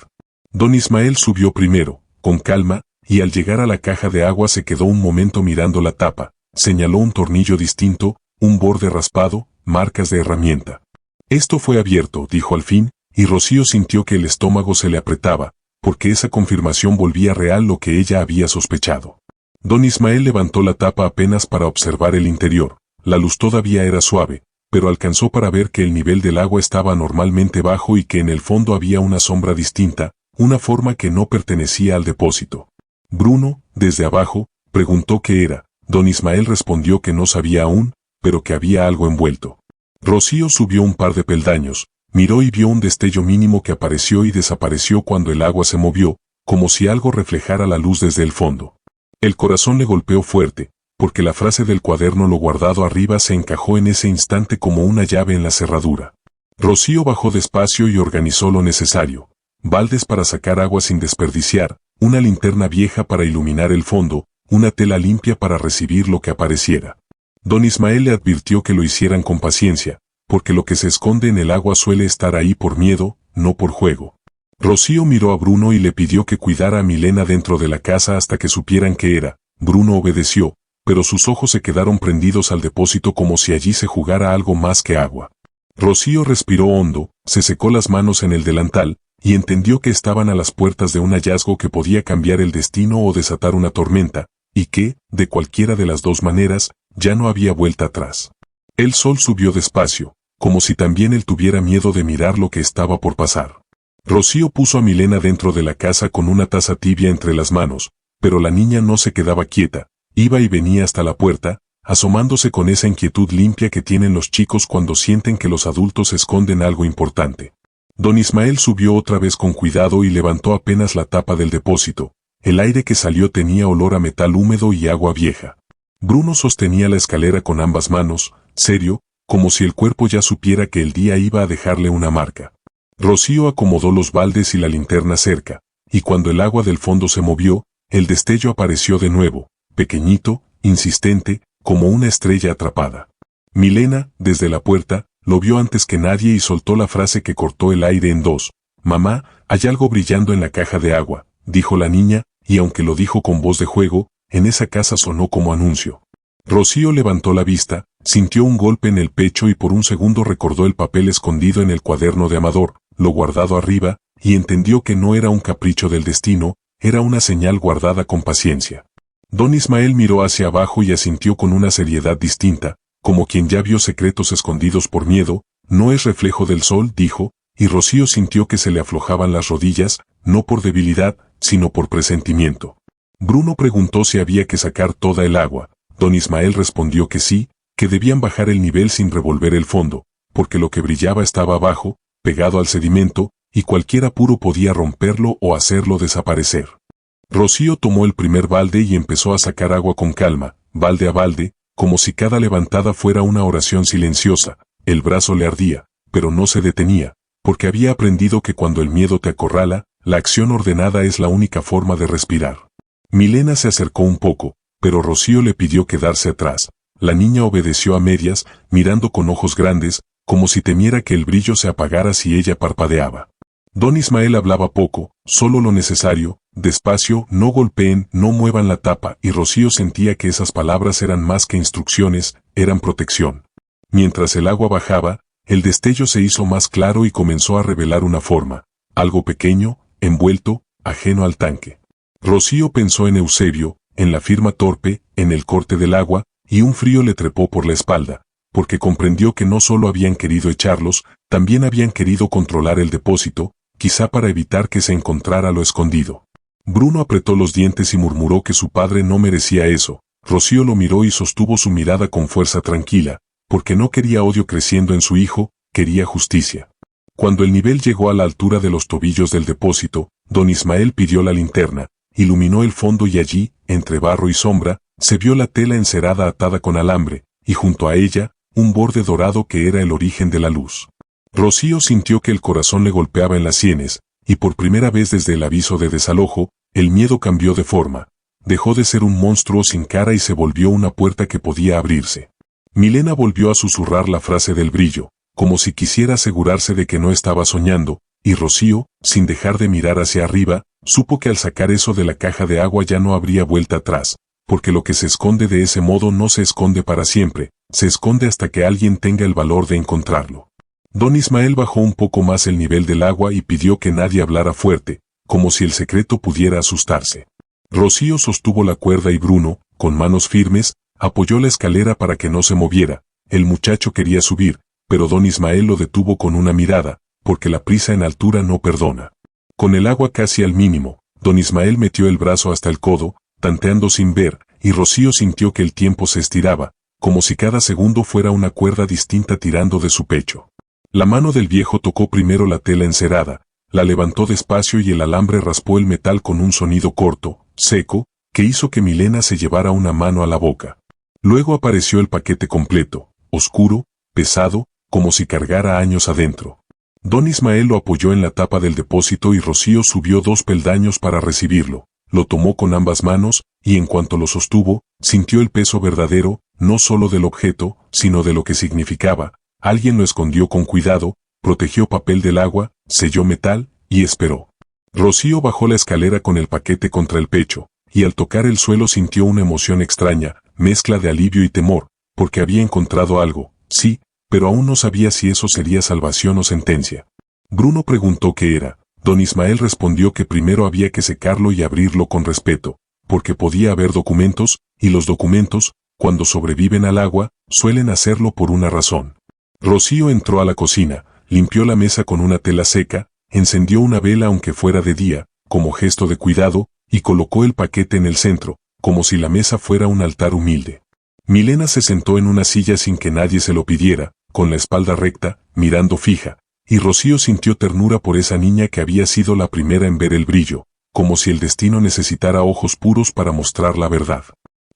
Don Ismael subió primero, con calma, y al llegar a la caja de agua se quedó un momento mirando la tapa, señaló un tornillo distinto, un borde raspado, marcas de herramienta. Esto fue abierto, dijo al fin, y Rocío sintió que el estómago se le apretaba, porque esa confirmación volvía real lo que ella había sospechado. Don Ismael levantó la tapa apenas para observar el interior. La luz todavía era suave, pero alcanzó para ver que el nivel del agua estaba anormalmente bajo y que en el fondo había una sombra distinta, una forma que no pertenecía al depósito. Bruno, desde abajo, preguntó qué era. Don Ismael respondió que no sabía aún, pero que había algo envuelto. Rocío subió un par de peldaños, miró y vio un destello mínimo que apareció y desapareció cuando el agua se movió, como si algo reflejara la luz desde el fondo. El corazón le golpeó fuerte, porque la frase del cuaderno lo guardado arriba se encajó en ese instante como una llave en la cerradura. Rocío bajó despacio y organizó lo necesario: baldes para sacar agua sin desperdiciar, una linterna vieja para iluminar el fondo, una tela limpia para recibir lo que apareciera. Don Ismael le advirtió que lo hicieran con paciencia, porque lo que se esconde en el agua suele estar ahí por miedo, no por juego. Rocío miró a Bruno y le pidió que cuidara a Milena dentro de la casa hasta que supieran qué era. Bruno obedeció, pero sus ojos se quedaron prendidos al depósito como si allí se jugara algo más que agua. Rocío respiró hondo, se secó las manos en el delantal, y entendió que estaban a las puertas de un hallazgo que podía cambiar el destino o desatar una tormenta, y que, de cualquiera de las dos maneras, ya no había vuelta atrás. El sol subió despacio, como si también él tuviera miedo de mirar lo que estaba por pasar. Rocío puso a Milena dentro de la casa con una taza tibia entre las manos, pero la niña no se quedaba quieta, iba y venía hasta la puerta, asomándose con esa inquietud limpia que tienen los chicos cuando sienten que los adultos esconden algo importante. Don Ismael subió otra vez con cuidado y levantó apenas la tapa del depósito. El aire que salió tenía olor a metal húmedo y agua vieja. Bruno sostenía la escalera con ambas manos, serio, como si el cuerpo ya supiera que el día iba a dejarle una marca. Rocío acomodó los baldes y la linterna cerca, y cuando el agua del fondo se movió, el destello apareció de nuevo, pequeñito, insistente, como una estrella atrapada. Milena, desde la puerta, lo vio antes que nadie y soltó la frase que cortó el aire en dos. «Mamá, hay algo brillando en la caja de agua», dijo la niña, y aunque lo dijo con voz de juego, en esa casa sonó como anuncio. Rocío levantó la vista, sintió un golpe en el pecho y por un segundo recordó el papel escondido en el cuaderno de Amador, lo guardado arriba, y entendió que no era un capricho del destino, era una señal guardada con paciencia. Don Ismael miró hacia abajo y asintió con una seriedad distinta, como quien ya vio secretos escondidos por miedo. «No es reflejo del sol», dijo, y Rocío sintió que se le aflojaban las rodillas, no por debilidad, sino por presentimiento. Bruno preguntó si había que sacar toda el agua. Don Ismael respondió que sí, que debían bajar el nivel sin revolver el fondo, porque lo que brillaba estaba abajo, pegado al sedimento, y cualquier apuro podía romperlo o hacerlo desaparecer. Rocío tomó el primer balde y empezó a sacar agua con calma, balde a balde, como si cada levantada fuera una oración silenciosa. El brazo le ardía, pero no se detenía, porque había aprendido que cuando el miedo te acorrala, la acción ordenada es la única forma de respirar. Milena se acercó un poco, pero Rocío le pidió quedarse atrás. La niña obedeció a medias, mirando con ojos grandes, como si temiera que el brillo se apagara si ella parpadeaba. Don Ismael hablaba poco, solo lo necesario: despacio, no golpeen, no muevan la tapa, y Rocío sentía que esas palabras eran más que instrucciones, eran protección. Mientras el agua bajaba, el destello se hizo más claro y comenzó a revelar una forma, algo pequeño, envuelto, ajeno al tanque. Rocío pensó en Eusebio, en la firma torpe, en el corte del agua, y un frío le trepó por la espalda, porque comprendió que no solo habían querido echarlos, también habían querido controlar el depósito, quizá para evitar que se encontrara lo escondido. Bruno apretó los dientes y murmuró que su padre no merecía eso. Rocío lo miró y sostuvo su mirada con fuerza tranquila, porque no quería odio creciendo en su hijo, quería justicia. Cuando el nivel llegó a la altura de los tobillos del depósito, don Ismael pidió la linterna, iluminó el fondo y allí, entre barro y sombra, se vio la tela encerada atada con alambre, y junto a ella, un borde dorado que era el origen de la luz. Rocío sintió que el corazón le golpeaba en las sienes, y por primera vez desde el aviso de desalojo, el miedo cambió de forma. Dejó de ser un monstruo sin cara y se volvió una puerta que podía abrirse. Milena volvió a susurrar la frase del brillo, como si quisiera asegurarse de que no estaba soñando, y Rocío, sin dejar de mirar hacia arriba, supo que al sacar eso de la caja de agua ya no habría vuelta atrás, porque lo que se esconde de ese modo no se esconde para siempre, se esconde hasta que alguien tenga el valor de encontrarlo. Don Ismael bajó un poco más el nivel del agua y pidió que nadie hablara fuerte, como si el secreto pudiera asustarse. Rocío sostuvo la cuerda y Bruno, con manos firmes, apoyó la escalera para que no se moviera. El muchacho quería subir, pero don Ismael lo detuvo con una mirada, porque la prisa en altura no perdona. Con el agua casi al mínimo, Don Ismael metió el brazo hasta el codo, tanteando sin ver, y Rocío sintió que el tiempo se estiraba, como si cada segundo fuera una cuerda distinta tirando de su pecho. La mano del viejo tocó primero la tela encerada, la levantó despacio y el alambre raspó el metal con un sonido corto, seco, que hizo que Milena se llevara una mano a la boca. Luego apareció el paquete completo, oscuro, pesado, como si cargara años adentro. Don Ismael lo apoyó en la tapa del depósito y Rocío subió 2 peldaños para recibirlo. Lo tomó con ambas manos, y en cuanto lo sostuvo, sintió el peso verdadero, no solo del objeto, sino de lo que significaba. Alguien lo escondió con cuidado, protegió papel del agua, selló metal, y esperó. Rocío bajó la escalera con el paquete contra el pecho, y al tocar el suelo sintió una emoción extraña, mezcla de alivio y temor, porque había encontrado algo, sí, pero aún no sabía si eso sería salvación o sentencia. Bruno preguntó qué era. Don Ismael respondió que primero había que secarlo y abrirlo con respeto, porque podía haber documentos, y los documentos, cuando sobreviven al agua, suelen hacerlo por una razón. Rocío entró a la cocina, limpió la mesa con una tela seca, encendió una vela aunque fuera de día, como gesto de cuidado, y colocó el paquete en el centro, como si la mesa fuera un altar humilde. Milena se sentó en una silla sin que nadie se lo pidiera, con la espalda recta, mirando fija, y Rocío sintió ternura por esa niña que había sido la primera en ver el brillo, como si el destino necesitara ojos puros para mostrar la verdad.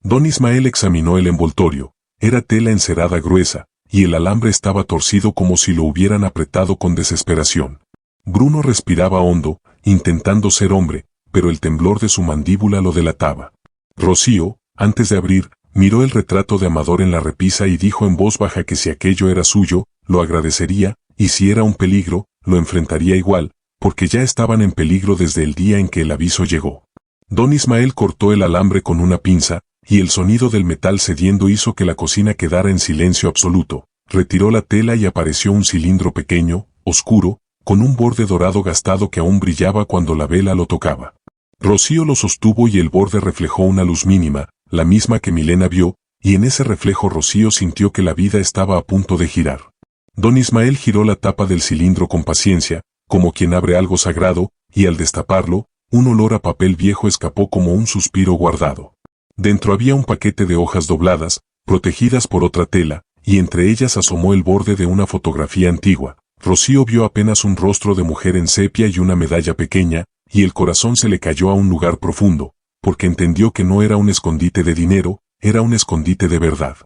Don Ismael examinó el envoltorio, era tela encerada gruesa, y el alambre estaba torcido como si lo hubieran apretado con desesperación. Bruno respiraba hondo, intentando ser hombre, pero el temblor de su mandíbula lo delataba. Rocío, antes de abrir, miró el retrato de Amador en la repisa y dijo en voz baja que si aquello era suyo, lo agradecería, y si era un peligro, lo enfrentaría igual, porque ya estaban en peligro desde el día en que el aviso llegó. Don Ismael cortó el alambre con una pinza, y el sonido del metal cediendo hizo que la cocina quedara en silencio absoluto. Retiró la tela y apareció un cilindro pequeño, oscuro, con un borde dorado gastado que aún brillaba cuando la vela lo tocaba. Rocío lo sostuvo y el borde reflejó una luz mínima, la misma que Milena vio, y en ese reflejo Rocío sintió que la vida estaba a punto de girar. Don Ismael giró la tapa del cilindro con paciencia, como quien abre algo sagrado, y al destaparlo, un olor a papel viejo escapó como un suspiro guardado. Dentro había un paquete de hojas dobladas, protegidas por otra tela, y entre ellas asomó el borde de una fotografía antigua. Rocío vio apenas un rostro de mujer en sepia y una medalla pequeña, y el corazón se le cayó a un lugar profundo, porque entendió que no era un escondite de dinero, era un escondite de verdad.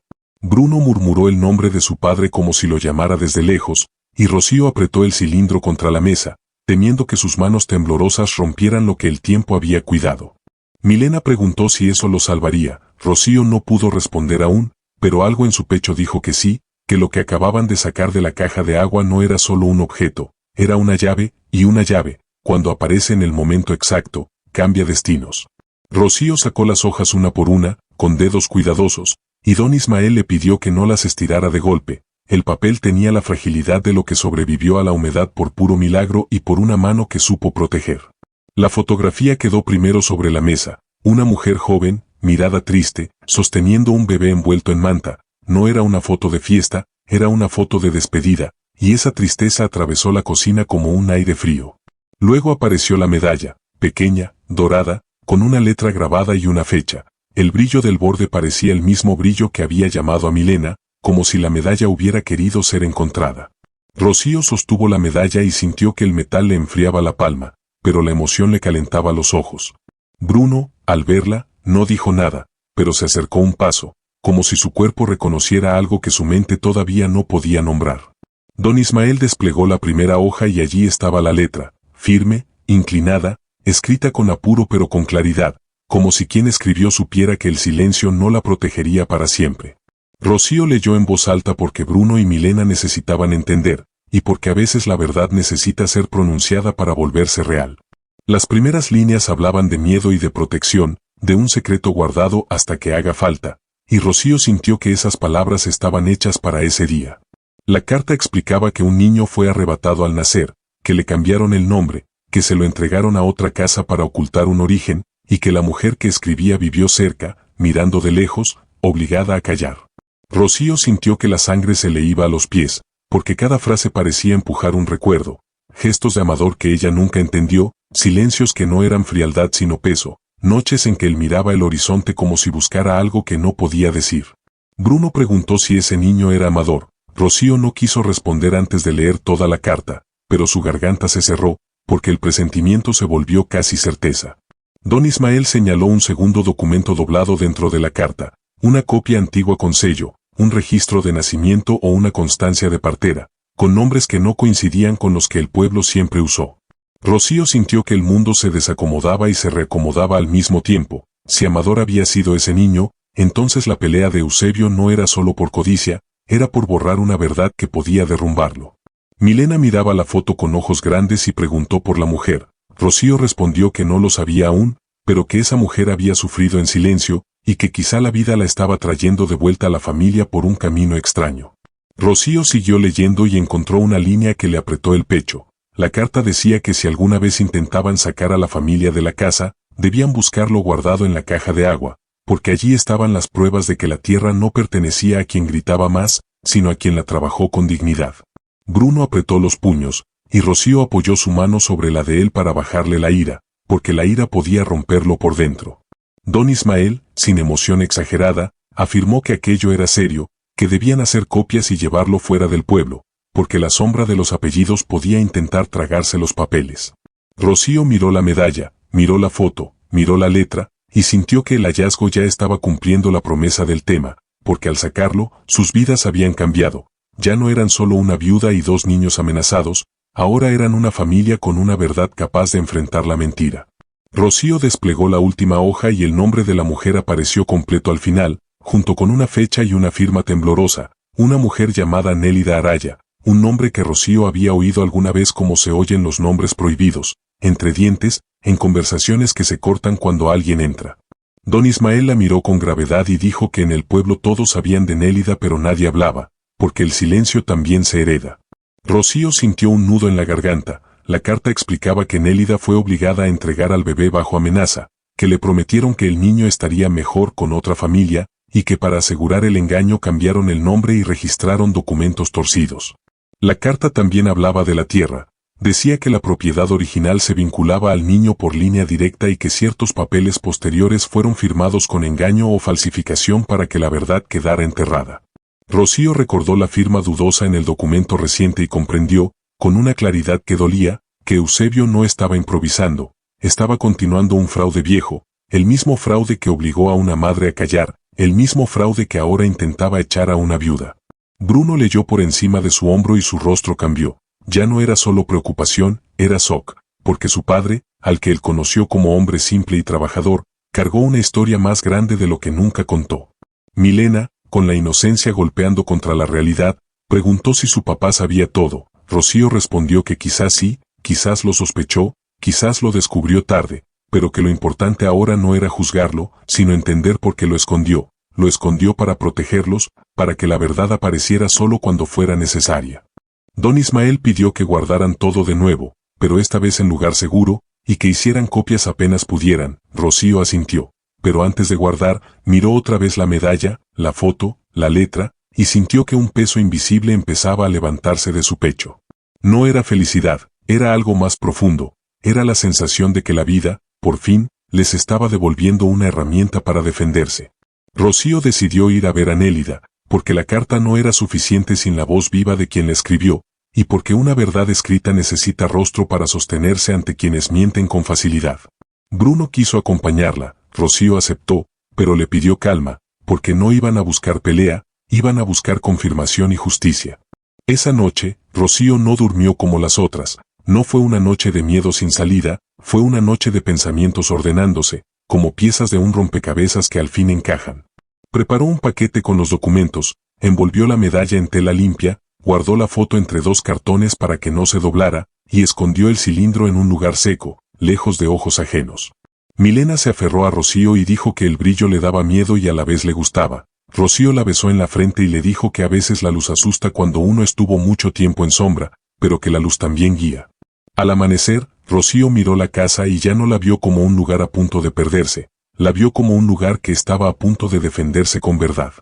Bruno murmuró el nombre de su padre como si lo llamara desde lejos, y Rocío apretó el cilindro contra la mesa, temiendo que sus manos temblorosas rompieran lo que el tiempo había cuidado. Milena preguntó si eso lo salvaría. Rocío no pudo responder aún, pero algo en su pecho dijo que sí, que lo que acababan de sacar de la caja de agua no era solo un objeto, era una llave, y una llave, cuando aparece en el momento exacto, cambia destinos. Rocío sacó las hojas una por una, con dedos cuidadosos, y don Ismael le pidió que no las estirara de golpe. El papel tenía la fragilidad de lo que sobrevivió a la humedad por puro milagro y por una mano que supo proteger. La fotografía quedó primero sobre la mesa, una mujer joven, mirada triste, sosteniendo un bebé envuelto en manta. No era una foto de fiesta, era una foto de despedida, y esa tristeza atravesó la cocina como un aire frío. Luego apareció la medalla, pequeña, dorada, con una letra grabada y una fecha. El brillo del borde parecía el mismo brillo que había llamado a Milena, como si la medalla hubiera querido ser encontrada. Rocío sostuvo la medalla y sintió que el metal le enfriaba la palma, pero la emoción le calentaba los ojos. Bruno, al verla, no dijo nada, pero se acercó un paso, como si su cuerpo reconociera algo que su mente todavía no podía nombrar. Don Ismael desplegó la primera hoja y allí estaba la letra, firme, inclinada, escrita con apuro pero con claridad, como si quien escribió supiera que el silencio no la protegería para siempre. Rocío leyó en voz alta porque Bruno y Milena necesitaban entender, y porque a veces la verdad necesita ser pronunciada para volverse real. Las primeras líneas hablaban de miedo y de protección, de un secreto guardado hasta que haga falta, y Rocío sintió que esas palabras estaban hechas para ese día. La carta explicaba que un niño fue arrebatado al nacer, que le cambiaron el nombre, que se lo entregaron a otra casa para ocultar un origen, y que la mujer que escribía vivió cerca, mirando de lejos, obligada a callar. Rocío sintió que la sangre se le iba a los pies, porque cada frase parecía empujar un recuerdo, gestos de Amador que ella nunca entendió, silencios que no eran frialdad sino peso, noches en que él miraba el horizonte como si buscara algo que no podía decir. Bruno preguntó si ese niño era Amador. Rocío no quiso responder antes de leer toda la carta, pero su garganta se cerró, porque el presentimiento se volvió casi certeza. Don Ismael señaló un segundo documento doblado dentro de la carta, una copia antigua con sello, un registro de nacimiento o una constancia de partera, con nombres que no coincidían con los que el pueblo siempre usó. Rocío sintió que el mundo se desacomodaba y se reacomodaba al mismo tiempo. Si Amador había sido ese niño, entonces la pelea de Eusebio no era solo por codicia, era por borrar una verdad que podía derrumbarlo. Milena miraba la foto con ojos grandes y preguntó por la mujer. Rocío respondió que no lo sabía aún, pero que esa mujer había sufrido en silencio, y que quizá la vida la estaba trayendo de vuelta a la familia por un camino extraño. Rocío siguió leyendo y encontró una línea que le apretó el pecho. La carta decía que si alguna vez intentaban sacar a la familia de la casa, debían buscarlo guardado en la caja de agua, porque allí estaban las pruebas de que la tierra no pertenecía a quien gritaba más, sino a quien la trabajó con dignidad. Bruno apretó los puños, y Rocío apoyó su mano sobre la de él para bajarle la ira, porque la ira podía romperlo por dentro. Don Ismael, sin emoción exagerada, afirmó que aquello era serio, que debían hacer copias y llevarlo fuera del pueblo, porque la sombra de los apellidos podía intentar tragarse los papeles. Rocío miró la medalla, miró la foto, miró la letra, y sintió que el hallazgo ya estaba cumpliendo la promesa del tema, porque al sacarlo, sus vidas habían cambiado. Ya no eran solo una viuda y dos niños amenazados, ahora eran una familia con una verdad capaz de enfrentar la mentira. Rocío desplegó la última hoja y el nombre de la mujer apareció completo al final, junto con una fecha y una firma temblorosa, una mujer llamada Nélida Araya, un nombre que Rocío había oído alguna vez como se oyen los nombres prohibidos, entre dientes, en conversaciones que se cortan cuando alguien entra. Don Ismael la miró con gravedad y dijo que en el pueblo todos sabían de Nélida pero nadie hablaba, porque el silencio también se hereda. Rocío sintió un nudo en la garganta. La carta explicaba que Nélida fue obligada a entregar al bebé bajo amenaza, que le prometieron que el niño estaría mejor con otra familia, y que para asegurar el engaño cambiaron el nombre y registraron documentos torcidos. La carta también hablaba de la tierra. Decía que la propiedad original se vinculaba al niño por línea directa y que ciertos papeles posteriores fueron firmados con engaño o falsificación para que la verdad quedara enterrada. Rocío recordó la firma dudosa en el documento reciente y comprendió, con una claridad que dolía, que Eusebio no estaba improvisando, estaba continuando un fraude viejo, el mismo fraude que obligó a una madre a callar, el mismo fraude que ahora intentaba echar a una viuda. Bruno leyó por encima de su hombro y su rostro cambió. Ya no era solo preocupación, era shock, porque su padre, al que él conoció como hombre simple y trabajador, cargó una historia más grande de lo que nunca contó. Milena, con la inocencia golpeando contra la realidad, preguntó si su papá sabía todo. Rocío respondió que quizás sí, quizás lo sospechó, quizás lo descubrió tarde, pero que lo importante ahora no era juzgarlo, sino entender por qué lo escondió para protegerlos, para que la verdad apareciera solo cuando fuera necesaria. Don Ismael pidió que guardaran todo de nuevo, pero esta vez en lugar seguro, y que hicieran copias apenas pudieran. Rocío asintió, pero antes de guardar, miró otra vez la medalla, la foto, la letra, y sintió que un peso invisible empezaba a levantarse de su pecho. No era felicidad, era algo más profundo, era la sensación de que la vida, por fin, les estaba devolviendo una herramienta para defenderse. Rocío decidió ir a ver a Nélida, porque la carta no era suficiente sin la voz viva de quien la escribió, y porque una verdad escrita necesita rostro para sostenerse ante quienes mienten con facilidad. Bruno quiso acompañarla, Rocío aceptó, pero le pidió calma, porque no iban a buscar pelea, iban a buscar confirmación y justicia. Esa noche, Rocío no durmió como las otras, no fue una noche de miedo sin salida, fue una noche de pensamientos ordenándose, como piezas de un rompecabezas que al fin encajan. Preparó un paquete con los documentos, envolvió la medalla en tela limpia, guardó la foto entre dos cartones para que no se doblara, y escondió el cilindro en un lugar seco, lejos de ojos ajenos. Milena se aferró a Rocío y dijo que el brillo le daba miedo y a la vez le gustaba. Rocío la besó en la frente y le dijo que a veces la luz asusta cuando uno estuvo mucho tiempo en sombra, pero que la luz también guía. Al amanecer, Rocío miró la casa y ya no la vio como un lugar a punto de perderse, la vio como un lugar que estaba a punto de defenderse con verdad.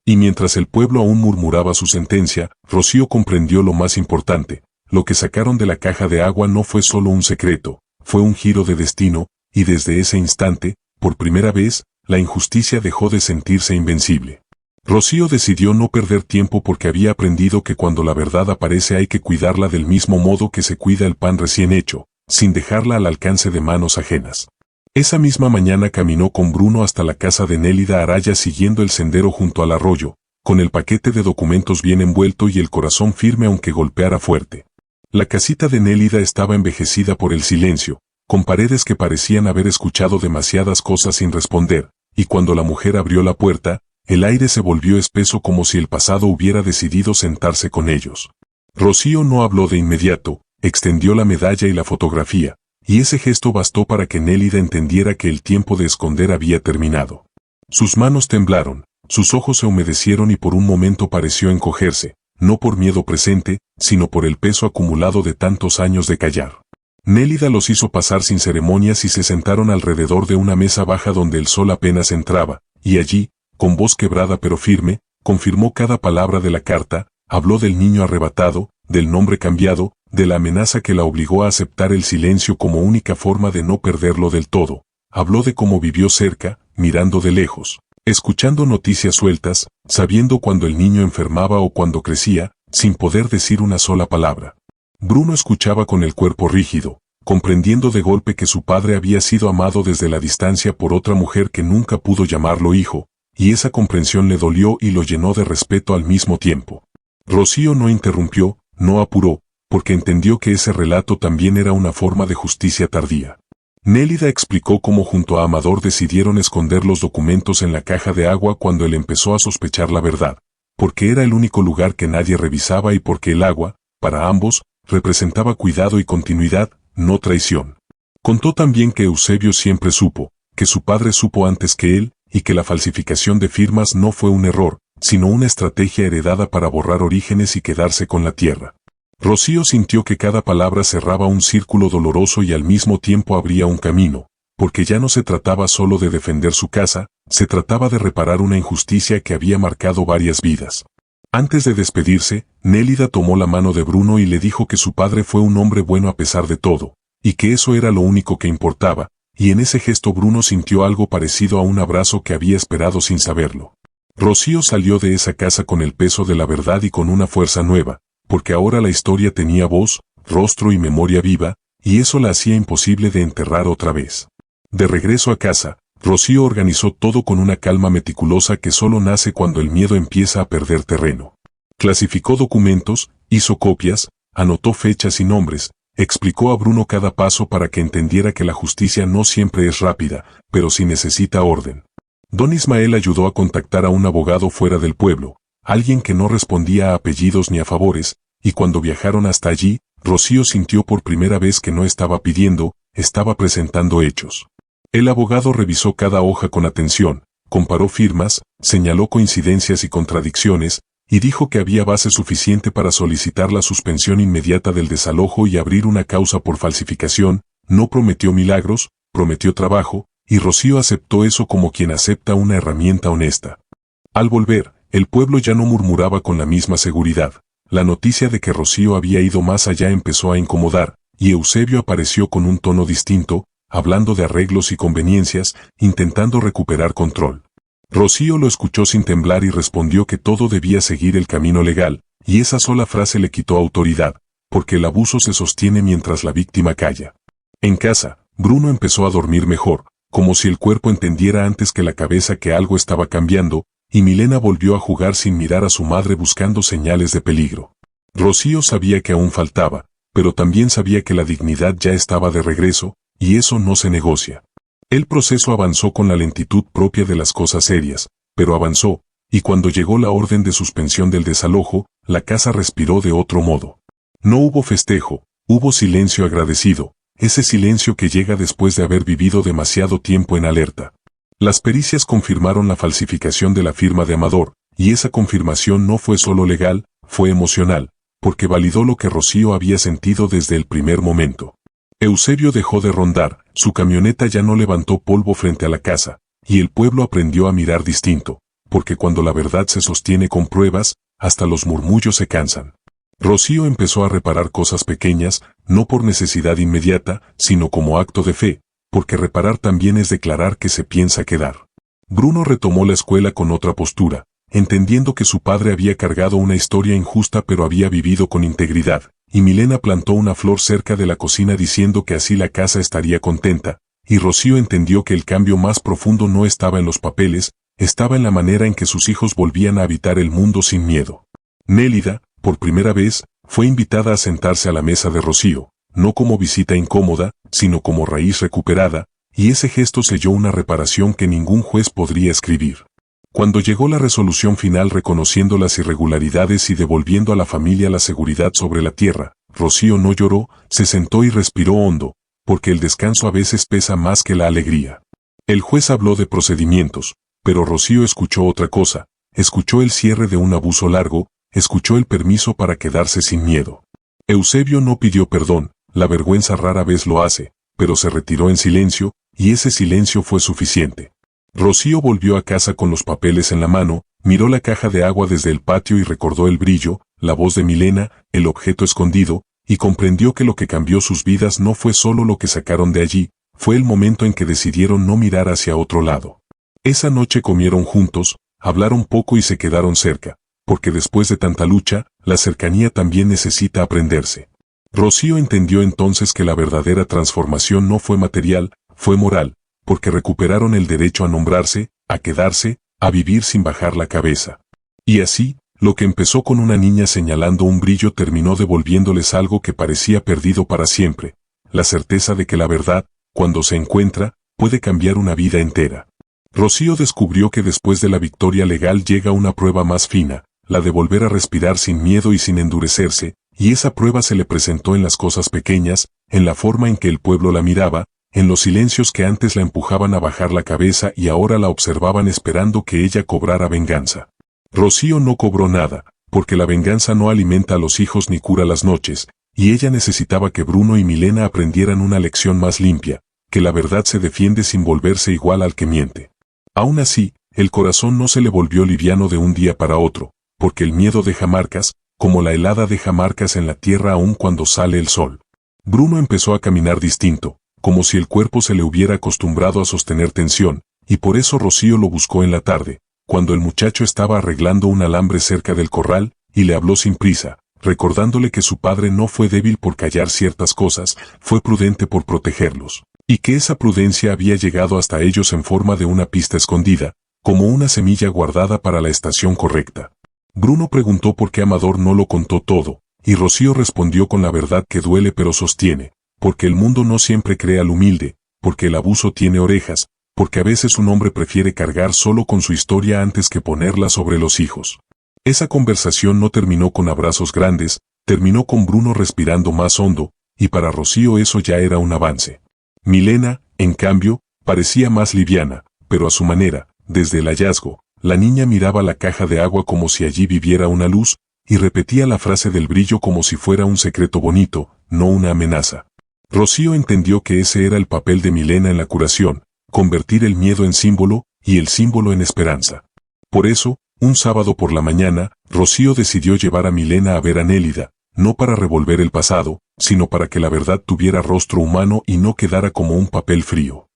Y mientras el pueblo aún murmuraba su sentencia, Rocío comprendió lo más importante, lo que sacaron de la caja de agua no fue solo un secreto, fue un giro de destino, y desde ese instante, por primera vez, la injusticia dejó de sentirse invencible. Rocío decidió no perder tiempo porque había aprendido que cuando la verdad aparece hay que cuidarla del mismo modo que se cuida el pan recién hecho, sin dejarla al alcance de manos ajenas. Esa misma mañana caminó con Bruno hasta la casa de Nélida Araya siguiendo el sendero junto al arroyo, con el paquete de documentos bien envuelto y el corazón firme aunque golpeara fuerte. La casita de Nélida estaba envejecida por el silencio, con paredes que parecían haber escuchado demasiadas cosas sin responder, y cuando la mujer abrió la puerta, el aire se volvió espeso como si el pasado hubiera decidido sentarse con ellos. Rocío no habló de inmediato, extendió la medalla y la fotografía, y ese gesto bastó para que Nélida entendiera que el tiempo de esconder había terminado. Sus manos temblaron, sus ojos se humedecieron y por un momento pareció encogerse, no por miedo presente, sino por el peso acumulado de tantos años de callar. Nélida los hizo pasar sin ceremonias y se sentaron alrededor de una mesa baja donde el sol apenas entraba, y allí, con voz quebrada pero firme, confirmó cada palabra de la carta, habló del niño arrebatado, del nombre cambiado, de la amenaza que la obligó a aceptar el silencio como única forma de no perderlo del todo, habló de cómo vivió cerca, mirando de lejos, escuchando noticias sueltas, sabiendo cuando el niño enfermaba o cuando crecía, sin poder decir una sola palabra. Bruno escuchaba con el cuerpo rígido, comprendiendo de golpe que su padre había sido amado desde la distancia por otra mujer que nunca pudo llamarlo hijo, y esa comprensión le dolió y lo llenó de respeto al mismo tiempo. Rocío no interrumpió, no apuró, porque entendió que ese relato también era una forma de justicia tardía. Nélida explicó cómo junto a Amador decidieron esconder los documentos en la caja de agua cuando él empezó a sospechar la verdad, porque era el único lugar que nadie revisaba y porque el agua, para ambos, representaba cuidado y continuidad, no traición. Contó también que Eusebio siempre supo, que su padre supo antes que él, y que la falsificación de firmas no fue un error, sino una estrategia heredada para borrar orígenes y quedarse con la tierra. Rocío sintió que cada palabra cerraba un círculo doloroso y al mismo tiempo abría un camino, porque ya no se trataba solo de defender su casa, se trataba de reparar una injusticia que había marcado varias vidas. Antes de despedirse, Nélida tomó la mano de Bruno y le dijo que su padre fue un hombre bueno a pesar de todo, y que eso era lo único que importaba, y en ese gesto Bruno sintió algo parecido a un abrazo que había esperado sin saberlo. Rocío salió de esa casa con el peso de la verdad y con una fuerza nueva, porque ahora la historia tenía voz, rostro y memoria viva, y eso la hacía imposible de enterrar otra vez. De regreso a casa, Rocío organizó todo con una calma meticulosa que solo nace cuando el miedo empieza a perder terreno. Clasificó documentos, hizo copias, anotó fechas y nombres, explicó a Bruno cada paso para que entendiera que la justicia no siempre es rápida, pero sí necesita orden. Don Ismael ayudó a contactar a un abogado fuera del pueblo, alguien que no respondía a apellidos ni a favores, y cuando viajaron hasta allí, Rocío sintió por primera vez que no estaba pidiendo, estaba presentando hechos. El abogado revisó cada hoja con atención, comparó firmas, señaló coincidencias y contradicciones, y dijo que había base suficiente para solicitar la suspensión inmediata del desalojo y abrir una causa por falsificación. No prometió milagros, prometió trabajo, y Rocío aceptó eso como quien acepta una herramienta honesta. Al volver, el pueblo ya no murmuraba con la misma seguridad. La noticia de que Rocío había ido más allá empezó a incomodar, y Eusebio apareció con un tono distinto, hablando de arreglos y conveniencias, intentando recuperar control. Rocío lo escuchó sin temblar y respondió que todo debía seguir el camino legal, y esa sola frase le quitó autoridad, porque el abuso se sostiene mientras la víctima calla. En casa, Bruno empezó a dormir mejor, como si el cuerpo entendiera antes que la cabeza que algo estaba cambiando, y Milena volvió a jugar sin mirar a su madre buscando señales de peligro. Rocío sabía que aún faltaba, pero también sabía que la dignidad ya estaba de regreso, y eso no se negocia. El proceso avanzó con la lentitud propia de las cosas serias, pero avanzó, y cuando llegó la orden de suspensión del desalojo, la casa respiró de otro modo. No hubo festejo, hubo silencio agradecido, ese silencio que llega después de haber vivido demasiado tiempo en alerta. Las pericias confirmaron la falsificación de la firma de Amador, y esa confirmación no fue solo legal, fue emocional, porque validó lo que Rocío había sentido desde el primer momento. Eusebio dejó de rondar, su camioneta ya no levantó polvo frente a la casa, y el pueblo aprendió a mirar distinto, porque cuando la verdad se sostiene con pruebas, hasta los murmullos se cansan. Rocío empezó a reparar cosas pequeñas, no por necesidad inmediata, sino como acto de fe, porque reparar también es declarar que se piensa quedar. Bruno retomó la escuela con otra postura, entendiendo que su padre había cargado una historia injusta pero había vivido con integridad, y Milena plantó una flor cerca de la cocina diciendo que así la casa estaría contenta, y Rocío entendió que el cambio más profundo no estaba en los papeles, estaba en la manera en que sus hijos volvían a habitar el mundo sin miedo. Nélida, por primera vez, fue invitada a sentarse a la mesa de Rocío, no como visita incómoda, sino como raíz recuperada, y ese gesto selló una reparación que ningún juez podría escribir. Cuando llegó la resolución final reconociendo las irregularidades y devolviendo a la familia la seguridad sobre la tierra, Rocío no lloró, se sentó y respiró hondo, porque el descanso a veces pesa más que la alegría. El juez habló de procedimientos, pero Rocío escuchó otra cosa, escuchó el cierre de un abuso largo, escuchó el permiso para quedarse sin miedo. Eusebio no pidió perdón, la vergüenza rara vez lo hace, pero se retiró en silencio, y ese silencio fue suficiente. Rocío volvió a casa con los papeles en la mano, miró la caja de agua desde el patio y recordó el brillo, la voz de Milena, el objeto escondido, y comprendió que lo que cambió sus vidas no fue solo lo que sacaron de allí, fue el momento en que decidieron no mirar hacia otro lado. Esa noche comieron juntos, hablaron poco y se quedaron cerca, porque después de tanta lucha, la cercanía también necesita aprenderse. Rocío entendió entonces que la verdadera transformación no fue material, fue moral, porque recuperaron el derecho a nombrarse, a quedarse, a vivir sin bajar la cabeza. Y así, lo que empezó con una niña señalando un brillo terminó devolviéndoles algo que parecía perdido para siempre, la certeza de que la verdad, cuando se encuentra, puede cambiar una vida entera. Rocío descubrió que después de la victoria legal llega una prueba más fina, la de volver a respirar sin miedo y sin endurecerse, y esa prueba se le presentó en las cosas pequeñas, en la forma en que el pueblo la miraba, en los silencios que antes la empujaban a bajar la cabeza y ahora la observaban esperando que ella cobrara venganza. Rocío no cobró nada, porque la venganza no alimenta a los hijos ni cura las noches, y ella necesitaba que Bruno y Milena aprendieran una lección más limpia, que la verdad se defiende sin volverse igual al que miente. Aún así, el corazón no se le volvió liviano de un día para otro, porque el miedo deja marcas, como la helada deja marcas en la tierra aún cuando sale el sol. Bruno empezó a caminar distinto, como si el cuerpo se le hubiera acostumbrado a sostener tensión, y por eso Rocío lo buscó en la tarde, cuando el muchacho estaba arreglando un alambre cerca del corral, y le habló sin prisa, recordándole que su padre no fue débil por callar ciertas cosas, fue prudente por protegerlos, y que esa prudencia había llegado hasta ellos en forma de una pista escondida, como una semilla guardada para la estación correcta. Bruno preguntó por qué Amador no lo contó todo, y Rocío respondió con la verdad que duele pero sostiene, porque el mundo no siempre cree al humilde, porque el abuso tiene orejas, porque a veces un hombre prefiere cargar solo con su historia antes que ponerla sobre los hijos. Esa conversación no terminó con abrazos grandes, terminó con Bruno respirando más hondo, y para Rocío eso ya era un avance. Milena, en cambio, parecía más liviana, pero a su manera, desde el hallazgo, la niña miraba la caja de agua como si allí viviera una luz, y repetía la frase del brillo como si fuera un secreto bonito, no una amenaza. Rocío entendió que ese era el papel de Milena en la curación, convertir el miedo en símbolo, y el símbolo en esperanza. Por eso, un sábado por la mañana, Rocío decidió llevar a Milena a ver a Nélida, no para revolver el pasado, sino para que la verdad tuviera rostro humano y no quedara como un papel frío.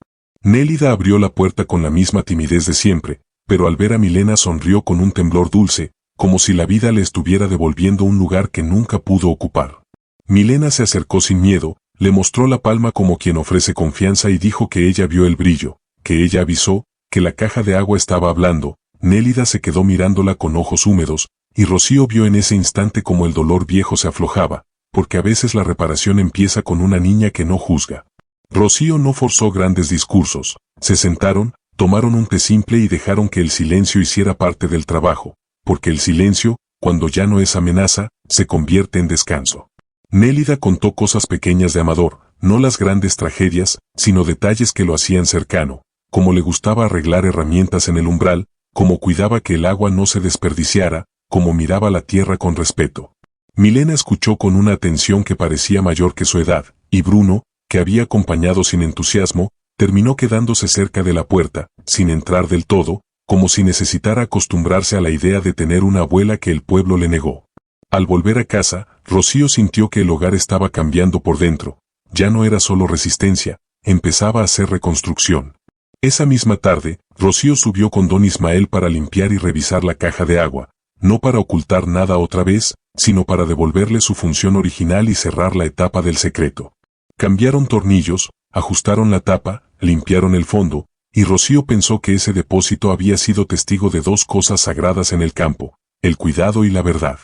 Nélida abrió la puerta con la misma timidez de siempre, pero al ver a Milena sonrió con un temblor dulce, como si la vida le estuviera devolviendo un lugar que nunca pudo ocupar. Milena se acercó sin miedo, le mostró la palma como quien ofrece confianza y dijo que ella vio el brillo, que ella avisó, que la caja de agua estaba hablando. Nélida se quedó mirándola con ojos húmedos, y Rocío vio en ese instante como el dolor viejo se aflojaba, porque a veces la reparación empieza con una niña que no juzga. Rocío no forzó grandes discursos, se sentaron, tomaron un té simple y dejaron que el silencio hiciera parte del trabajo, porque el silencio, cuando ya no es amenaza, se convierte en descanso. Nélida contó cosas pequeñas de Amador, no las grandes tragedias, sino detalles que lo hacían cercano, como le gustaba arreglar herramientas en el umbral, como cuidaba que el agua no se desperdiciara, como miraba la tierra con respeto. Milena escuchó con una atención que parecía mayor que su edad, y Bruno, que había acompañado sin entusiasmo, terminó quedándose cerca de la puerta, sin entrar del todo, como si necesitara acostumbrarse a la idea de tener una abuela que el pueblo le negó. Al volver a casa, Rocío sintió que el hogar estaba cambiando por dentro. Ya no era solo resistencia, empezaba a ser reconstrucción. Esa misma tarde, Rocío subió con don Ismael para limpiar y revisar la caja de agua, no para ocultar nada otra vez, sino para devolverle su función original y cerrar la etapa del secreto. Cambiaron tornillos, ajustaron la tapa, limpiaron el fondo, y Rocío pensó que ese depósito había sido testigo de dos cosas sagradas en el campo, el cuidado y la verdad.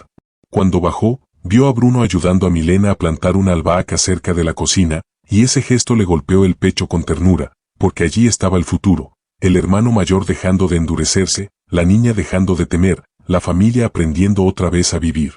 Cuando bajó, vio a Bruno ayudando a Milena a plantar una albahaca cerca de la cocina, y ese gesto le golpeó el pecho con ternura, porque allí estaba el futuro, el hermano mayor dejando de endurecerse, la niña dejando de temer, la familia aprendiendo otra vez a vivir.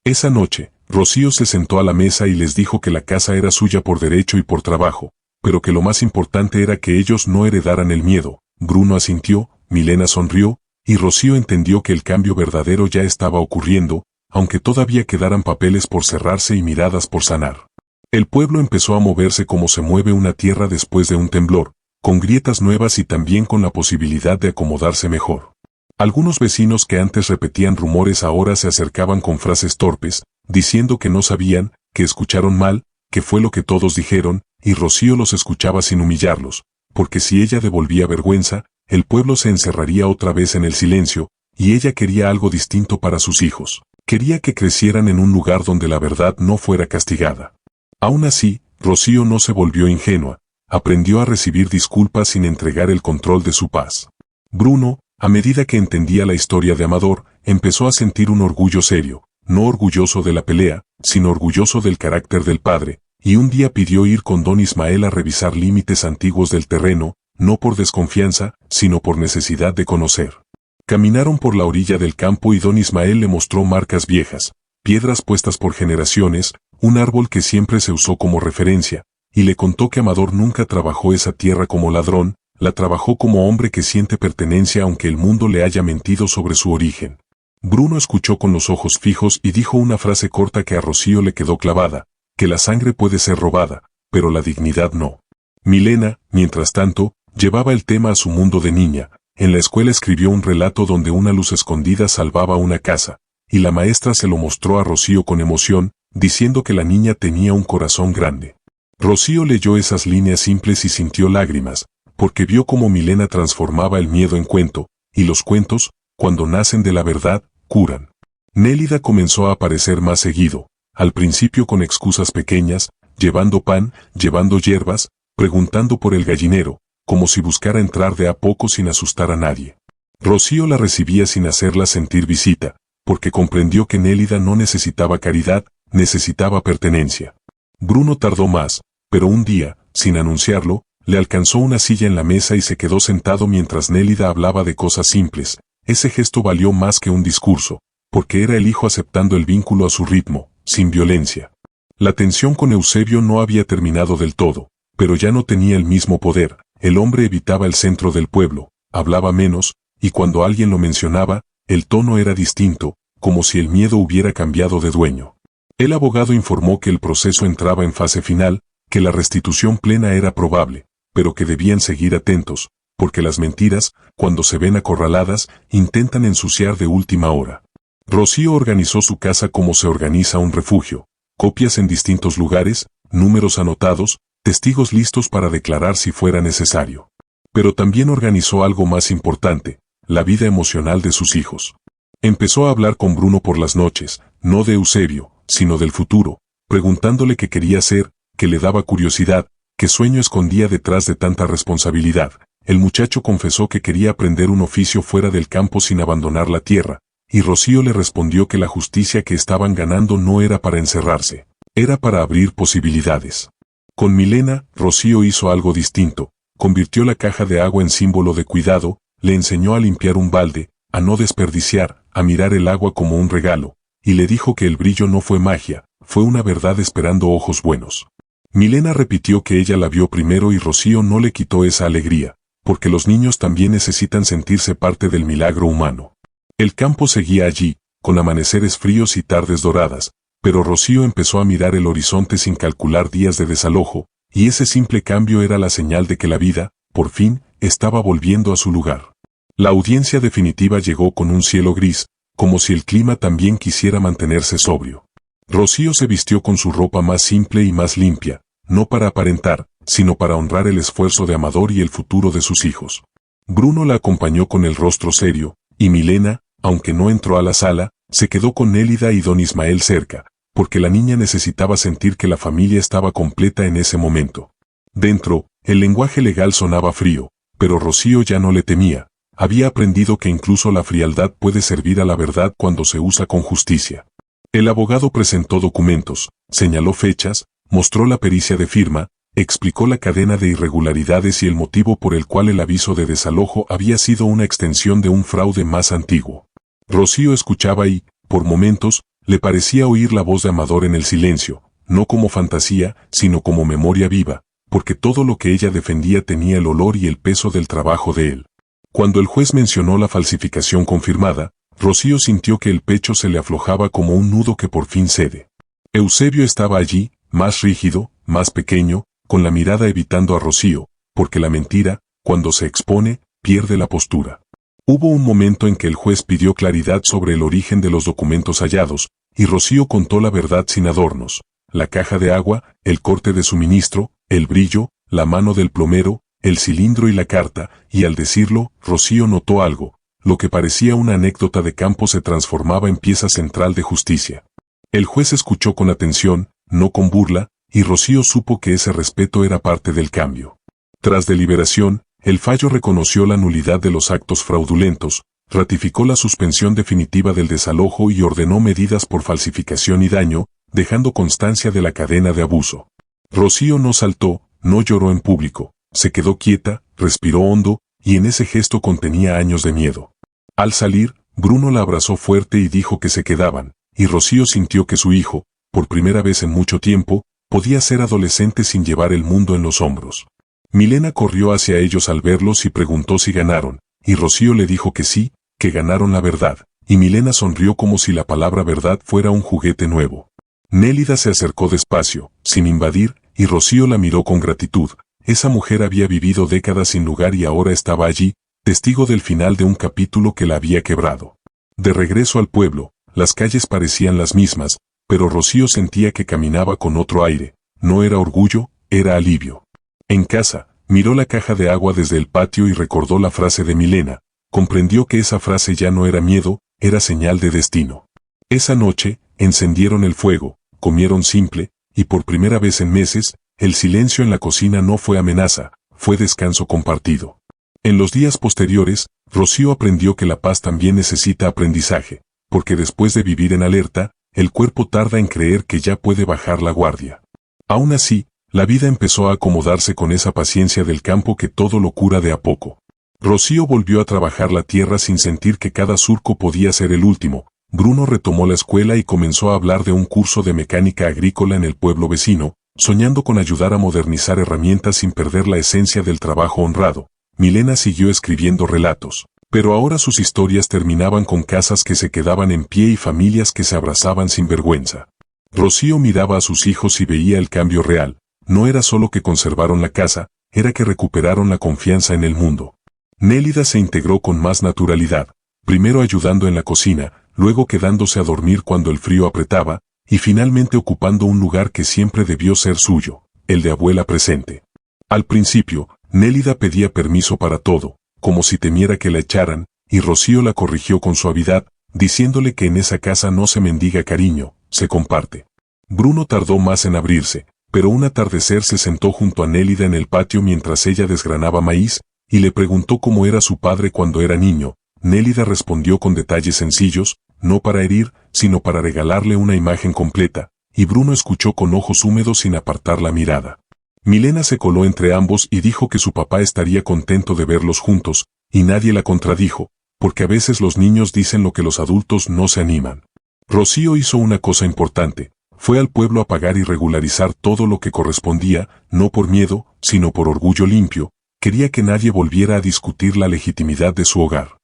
Esa noche, Rocío se sentó a la mesa y les dijo que la casa era suya por derecho y por trabajo, pero que lo más importante era que ellos no heredaran el miedo. Bruno asintió, Milena sonrió, y Rocío entendió que el cambio verdadero ya estaba ocurriendo, aunque todavía quedaran papeles por cerrarse y miradas por sanar. El pueblo empezó a moverse como se mueve una tierra después de un temblor, con grietas nuevas y también con la posibilidad de acomodarse mejor. Algunos vecinos que antes repetían rumores ahora se acercaban con frases torpes, diciendo que no sabían, que escucharon mal, que fue lo que todos dijeron, y Rocío los escuchaba sin humillarlos, porque si ella devolvía vergüenza, el pueblo se encerraría otra vez en el silencio, y ella quería algo distinto para sus hijos. Quería que crecieran en un lugar donde la verdad no fuera castigada. Aún así, Rocío no se volvió ingenua, aprendió a recibir disculpas sin entregar el control de su paz. Bruno, a medida que entendía la historia de Amador, empezó a sentir un orgullo serio, no orgulloso de la pelea, sino orgulloso del carácter del padre, y un día pidió ir con don Ismael a revisar límites antiguos del terreno, no por desconfianza, sino por necesidad de conocer. Caminaron por la orilla del campo y don Ismael le mostró marcas viejas, piedras puestas por generaciones, un árbol que siempre se usó como referencia, y le contó que Amador nunca trabajó esa tierra como ladrón, la trabajó como hombre que siente pertenencia aunque el mundo le haya mentido sobre su origen. Bruno escuchó con los ojos fijos y dijo una frase corta que a Rocío le quedó clavada, que la sangre puede ser robada, pero la dignidad no. Milena, mientras tanto, llevaba el tema a su mundo de niña. En la escuela escribió un relato donde una luz escondida salvaba una casa, y la maestra se lo mostró a Rocío con emoción, diciendo que la niña tenía un corazón grande. Rocío leyó esas líneas simples y sintió lágrimas, porque vio cómo Milena transformaba el miedo en cuento, y los cuentos, cuando nacen de la verdad, curan. Nélida comenzó a aparecer más seguido, al principio con excusas pequeñas, llevando pan, llevando hierbas, preguntando por el gallinero, como si buscara entrar de a poco sin asustar a nadie. Rocío la recibía sin hacerla sentir visita, porque comprendió que Nélida no necesitaba caridad, necesitaba pertenencia. Bruno tardó más, pero un día, sin anunciarlo, le alcanzó una silla en la mesa y se quedó sentado mientras Nélida hablaba de cosas simples. Ese gesto valió más que un discurso, porque era el hijo aceptando el vínculo a su ritmo, sin violencia. La tensión con Eusebio no había terminado del todo, pero ya no tenía el mismo poder. El hombre evitaba el centro del pueblo, hablaba menos, y cuando alguien lo mencionaba, el tono era distinto, como si el miedo hubiera cambiado de dueño. El abogado informó que el proceso entraba en fase final, que la restitución plena era probable, pero que debían seguir atentos, porque las mentiras, cuando se ven acorraladas, intentan ensuciar de última hora. Rocío organizó su casa como se organiza un refugio, copias en distintos lugares, números anotados, testigos listos para declarar si fuera necesario. Pero también organizó algo más importante, la vida emocional de sus hijos. Empezó a hablar con Bruno por las noches, no de Eusebio, sino del futuro, preguntándole qué quería ser, qué le daba curiosidad, qué sueño escondía detrás de tanta responsabilidad. El muchacho confesó que quería aprender un oficio fuera del campo sin abandonar la tierra, y Rocío le respondió que la justicia que estaban ganando no era para encerrarse, era para abrir posibilidades. Con Milena, Rocío hizo algo distinto, convirtió la caja de agua en símbolo de cuidado, le enseñó a limpiar un balde, a no desperdiciar, a mirar el agua como un regalo, y le dijo que el brillo no fue magia, fue una verdad esperando ojos buenos. Milena repitió que ella la vio primero y Rocío no le quitó esa alegría, porque los niños también necesitan sentirse parte del milagro humano. El campo seguía allí, con amaneceres fríos y tardes doradas, pero Rocío empezó a mirar el horizonte sin calcular días de desalojo, y ese simple cambio era la señal de que la vida, por fin, estaba volviendo a su lugar. La audiencia definitiva llegó con un cielo gris, como si el clima también quisiera mantenerse sobrio. Rocío se vistió con su ropa más simple y más limpia, no para aparentar, sino para honrar el esfuerzo de Amador y el futuro de sus hijos. Bruno la acompañó con el rostro serio, y Milena, aunque no entró a la sala, se quedó con Nélida y don Ismael cerca, porque la niña necesitaba sentir que la familia estaba completa en ese momento. Dentro, el lenguaje legal sonaba frío, pero Rocío ya no le temía. Había aprendido que incluso la frialdad puede servir a la verdad cuando se usa con justicia. El abogado presentó documentos, señaló fechas, mostró la pericia de firma, explicó la cadena de irregularidades y el motivo por el cual el aviso de desalojo había sido una extensión de un fraude más antiguo. Rocío escuchaba y, por momentos, le parecía oír la voz de Amador en el silencio, no como fantasía, sino como memoria viva, porque todo lo que ella defendía tenía el olor y el peso del trabajo de él. Cuando el juez mencionó la falsificación confirmada, Rocío sintió que el pecho se le aflojaba como un nudo que por fin cede. Eusebio estaba allí, más rígido, más pequeño, con la mirada evitando a Rocío, porque la mentira, cuando se expone, pierde la postura. Hubo un momento en que el juez pidió claridad sobre el origen de los documentos hallados, y Rocío contó la verdad sin adornos: la caja de agua, el corte de suministro, el brillo, la mano del plomero, el cilindro y la carta, y al decirlo, Rocío notó algo. Lo que parecía una anécdota de campo se transformaba en pieza central de justicia. El juez escuchó con atención, no con burla, y Rocío supo que ese respeto era parte del cambio. Tras deliberación, el fallo reconoció la nulidad de los actos fraudulentos, ratificó la suspensión definitiva del desalojo y ordenó medidas por falsificación y daño, dejando constancia de la cadena de abuso. Rocío no saltó, no lloró en público, se quedó quieta, respiró hondo, y en ese gesto contenía años de miedo. Al salir, Bruno la abrazó fuerte y dijo que se quedaban, y Rocío sintió que su hijo, por primera vez en mucho tiempo, podía ser adolescente sin llevar el mundo en los hombros. Milena corrió hacia ellos al verlos y preguntó si ganaron, y Rocío le dijo que sí, que ganaron la verdad, y Milena sonrió como si la palabra verdad fuera un juguete nuevo. Nélida se acercó despacio, sin invadir, y Rocío la miró con gratitud. Esa mujer había vivido décadas sin lugar y ahora estaba allí, testigo del final de un capítulo que la había quebrado. De regreso al pueblo, las calles parecían las mismas, pero Rocío sentía que caminaba con otro aire. No era orgullo, era alivio. En casa, miró la caja de agua desde el patio y recordó la frase de Milena. Comprendió que esa frase ya no era miedo, era señal de destino. Esa noche, encendieron el fuego, comieron simple, y por primera vez en meses, el silencio en la cocina no fue amenaza, fue descanso compartido. En los días posteriores, Rocío aprendió que la paz también necesita aprendizaje, porque después de vivir en alerta, el cuerpo tarda en creer que ya puede bajar la guardia. Aún así, la vida empezó a acomodarse con esa paciencia del campo que todo lo cura de a poco. Rocío volvió a trabajar la tierra sin sentir que cada surco podía ser el último. Bruno retomó la escuela y comenzó a hablar de un curso de mecánica agrícola en el pueblo vecino, soñando con ayudar a modernizar herramientas sin perder la esencia del trabajo honrado. Milena siguió escribiendo relatos, pero ahora sus historias terminaban con casas que se quedaban en pie y familias que se abrazaban sin vergüenza. Rocío miraba a sus hijos y veía el cambio real. No era solo que conservaron la casa, era que recuperaron la confianza en el mundo. Nélida se integró con más naturalidad, primero ayudando en la cocina, luego quedándose a dormir cuando el frío apretaba, y finalmente ocupando un lugar que siempre debió ser suyo, el de abuela presente. Al principio, Nélida pedía permiso para todo, como si temiera que la echaran, y Rocío la corrigió con suavidad, diciéndole que en esa casa no se mendiga cariño, se comparte. Bruno tardó más en abrirse, pero un atardecer se sentó junto a Nélida en el patio mientras ella desgranaba maíz, y le preguntó cómo era su padre cuando era niño. Nélida respondió con detalles sencillos, no para herir, sino para regalarle una imagen completa, y Bruno escuchó con ojos húmedos sin apartar la mirada. Milena se coló entre ambos y dijo que su papá estaría contento de verlos juntos, y nadie la contradijo, porque a veces los niños dicen lo que los adultos no se animan. Rocío hizo una cosa importante, fue al pueblo a pagar y regularizar todo lo que correspondía, no por miedo, sino por orgullo limpio. Quería que nadie volviera a discutir la legitimidad de su hogar.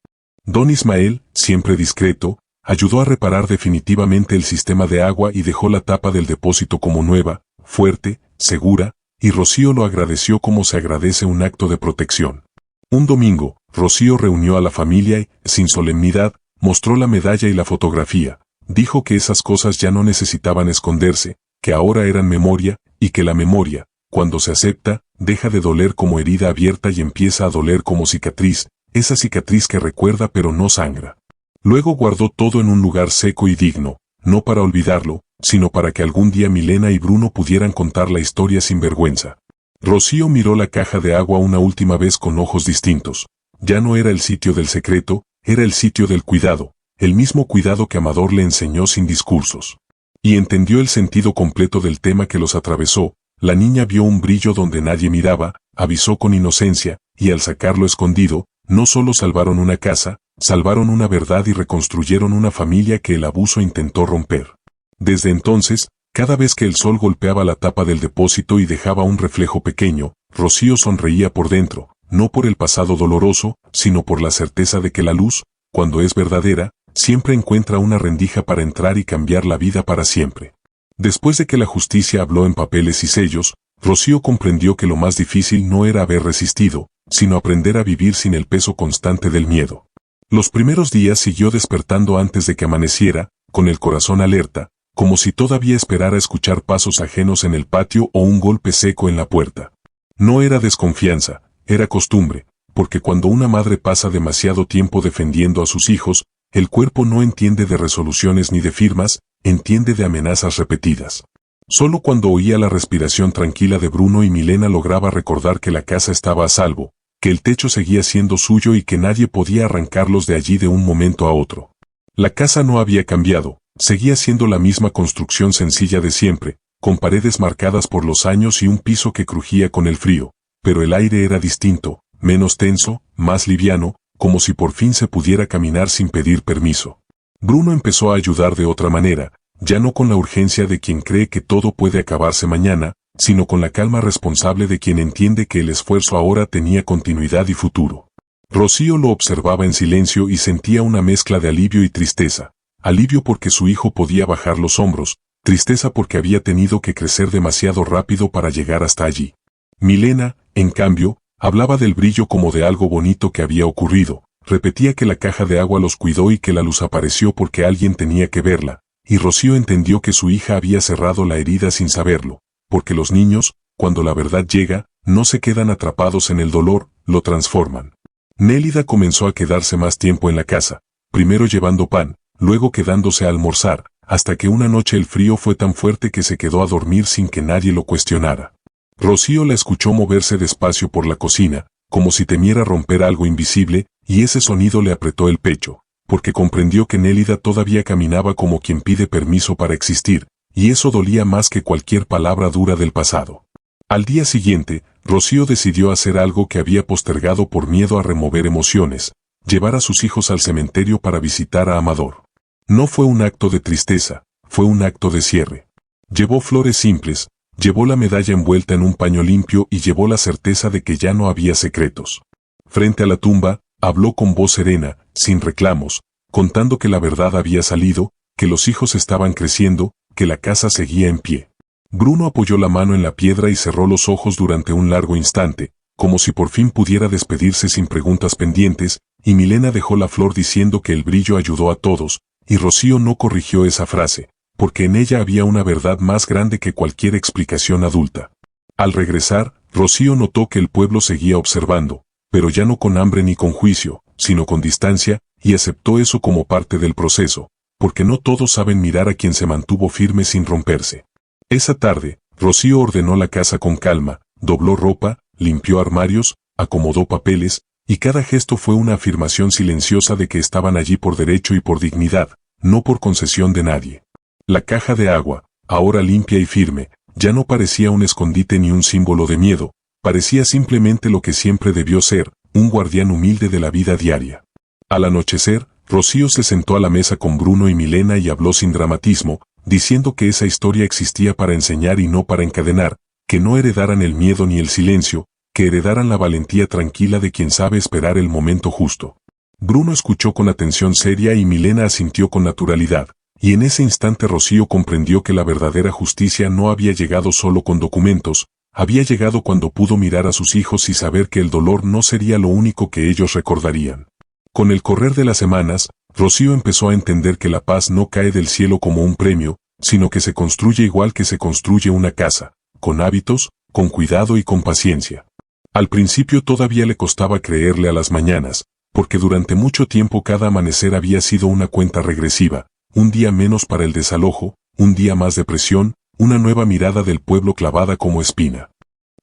Don Ismael, siempre discreto, ayudó a reparar definitivamente el sistema de agua y dejó la tapa del depósito como nueva, fuerte, segura, y Rocío lo agradeció como se agradece un acto de protección. Un domingo, Rocío reunió a la familia y, sin solemnidad, mostró la medalla y la fotografía, dijo que esas cosas ya no necesitaban esconderse, que ahora eran memoria, y que la memoria, cuando se acepta, deja de doler como herida abierta y empieza a doler como cicatriz, esa cicatriz que recuerda pero no sangra. Luego guardó todo en un lugar seco y digno, no para olvidarlo, sino para que algún día Milena y Bruno pudieran contar la historia sin vergüenza. Rocío miró la caja de agua una última vez con ojos distintos. Ya no era el sitio del secreto, era el sitio del cuidado, el mismo cuidado que Amador le enseñó sin discursos. Y entendió el sentido completo del tema que los atravesó. La niña vio un brillo donde nadie miraba, avisó con inocencia, y al sacarlo escondido, no solo salvaron una casa, salvaron una verdad y reconstruyeron una familia que el abuso intentó romper. Desde entonces, cada vez que el sol golpeaba la tapa del depósito y dejaba un reflejo pequeño, Rocío sonreía por dentro, no por el pasado doloroso, sino por la certeza de que la luz, cuando es verdadera, siempre encuentra una rendija para entrar y cambiar la vida para siempre. Después de que la justicia habló en papeles y sellos, Rocío comprendió que lo más difícil no era haber resistido, sino aprender a vivir sin el peso constante del miedo. Los primeros días siguió despertando antes de que amaneciera, con el corazón alerta, como si todavía esperara escuchar pasos ajenos en el patio o un golpe seco en la puerta. No era desconfianza, era costumbre, porque cuando una madre pasa demasiado tiempo defendiendo a sus hijos, el cuerpo no entiende de resoluciones ni de firmas, entiende de amenazas repetidas. Solo cuando oía la respiración tranquila de Bruno y Milena lograba recordar que la casa estaba a salvo, que el techo seguía siendo suyo y que nadie podía arrancarlos de allí de un momento a otro. La casa no había cambiado, seguía siendo la misma construcción sencilla de siempre, con paredes marcadas por los años y un piso que crujía con el frío, pero el aire era distinto, menos tenso, más liviano, como si por fin se pudiera caminar sin pedir permiso. Bruno empezó a ayudar de otra manera, ya no con la urgencia de quien cree que todo puede acabarse mañana, sino con la calma responsable de quien entiende que el esfuerzo ahora tenía continuidad y futuro. Rocío lo observaba en silencio y sentía una mezcla de alivio y tristeza. Alivio porque su hijo podía bajar los hombros, tristeza porque había tenido que crecer demasiado rápido para llegar hasta allí. Milena, en cambio, hablaba del brillo como de algo bonito que había ocurrido, repetía que la caja de agua los cuidó y que la luz apareció porque alguien tenía que verla, y Rocío entendió que su hija había cerrado la herida sin saberlo, porque los niños, cuando la verdad llega, no se quedan atrapados en el dolor, lo transforman. Nélida comenzó a quedarse más tiempo en la casa, primero llevando pan, luego quedándose a almorzar, hasta que una noche el frío fue tan fuerte que se quedó a dormir sin que nadie lo cuestionara. Rocío la escuchó moverse despacio por la cocina, como si temiera romper algo invisible, y ese sonido le apretó el pecho, porque comprendió que Nélida todavía caminaba como quien pide permiso para existir, y eso dolía más que cualquier palabra dura del pasado. Al día siguiente, Rocío decidió hacer algo que había postergado por miedo a remover emociones, llevar a sus hijos al cementerio para visitar a Amador. No fue un acto de tristeza, fue un acto de cierre. Llevó flores simples, llevó la medalla envuelta en un paño limpio y llevó la certeza de que ya no había secretos. Frente a la tumba, habló con voz serena, sin reclamos, contando que la verdad había salido, que los hijos estaban creciendo, que la casa seguía en pie. Bruno apoyó la mano en la piedra y cerró los ojos durante un largo instante, como si por fin pudiera despedirse sin preguntas pendientes, y Milena dejó la flor diciendo que el brillo ayudó a todos, y Rocío no corrigió esa frase, porque en ella había una verdad más grande que cualquier explicación adulta. Al regresar, Rocío notó que el pueblo seguía observando, pero ya no con hambre ni con juicio, sino con distancia, y aceptó eso como parte del proceso, porque no todos saben mirar a quien se mantuvo firme sin romperse. Esa tarde, Rocío ordenó la casa con calma, dobló ropa, limpió armarios, acomodó papeles, y cada gesto fue una afirmación silenciosa de que estaban allí por derecho y por dignidad, no por concesión de nadie. La caja de agua, ahora limpia y firme, ya no parecía un escondite ni un símbolo de miedo, parecía simplemente lo que siempre debió ser, un guardián humilde de la vida diaria. Al anochecer, Rocío se sentó a la mesa con Bruno y Milena y habló sin dramatismo, diciendo que esa historia existía para enseñar y no para encadenar, que no heredaran el miedo ni el silencio, que heredaran la valentía tranquila de quien sabe esperar el momento justo. Bruno escuchó con atención seria y Milena asintió con naturalidad, y en ese instante Rocío comprendió que la verdadera justicia no había llegado solo con documentos, había llegado cuando pudo mirar a sus hijos y saber que el dolor no sería lo único que ellos recordarían. Con el correr de las semanas, Rocío empezó a entender que la paz no cae del cielo como un premio, sino que se construye igual que se construye una casa, con hábitos, con cuidado y con paciencia. Al principio todavía le costaba creerle a las mañanas, porque durante mucho tiempo cada amanecer había sido una cuenta regresiva, un día menos para el desalojo, un día más de presión, una nueva mirada del pueblo clavada como espina.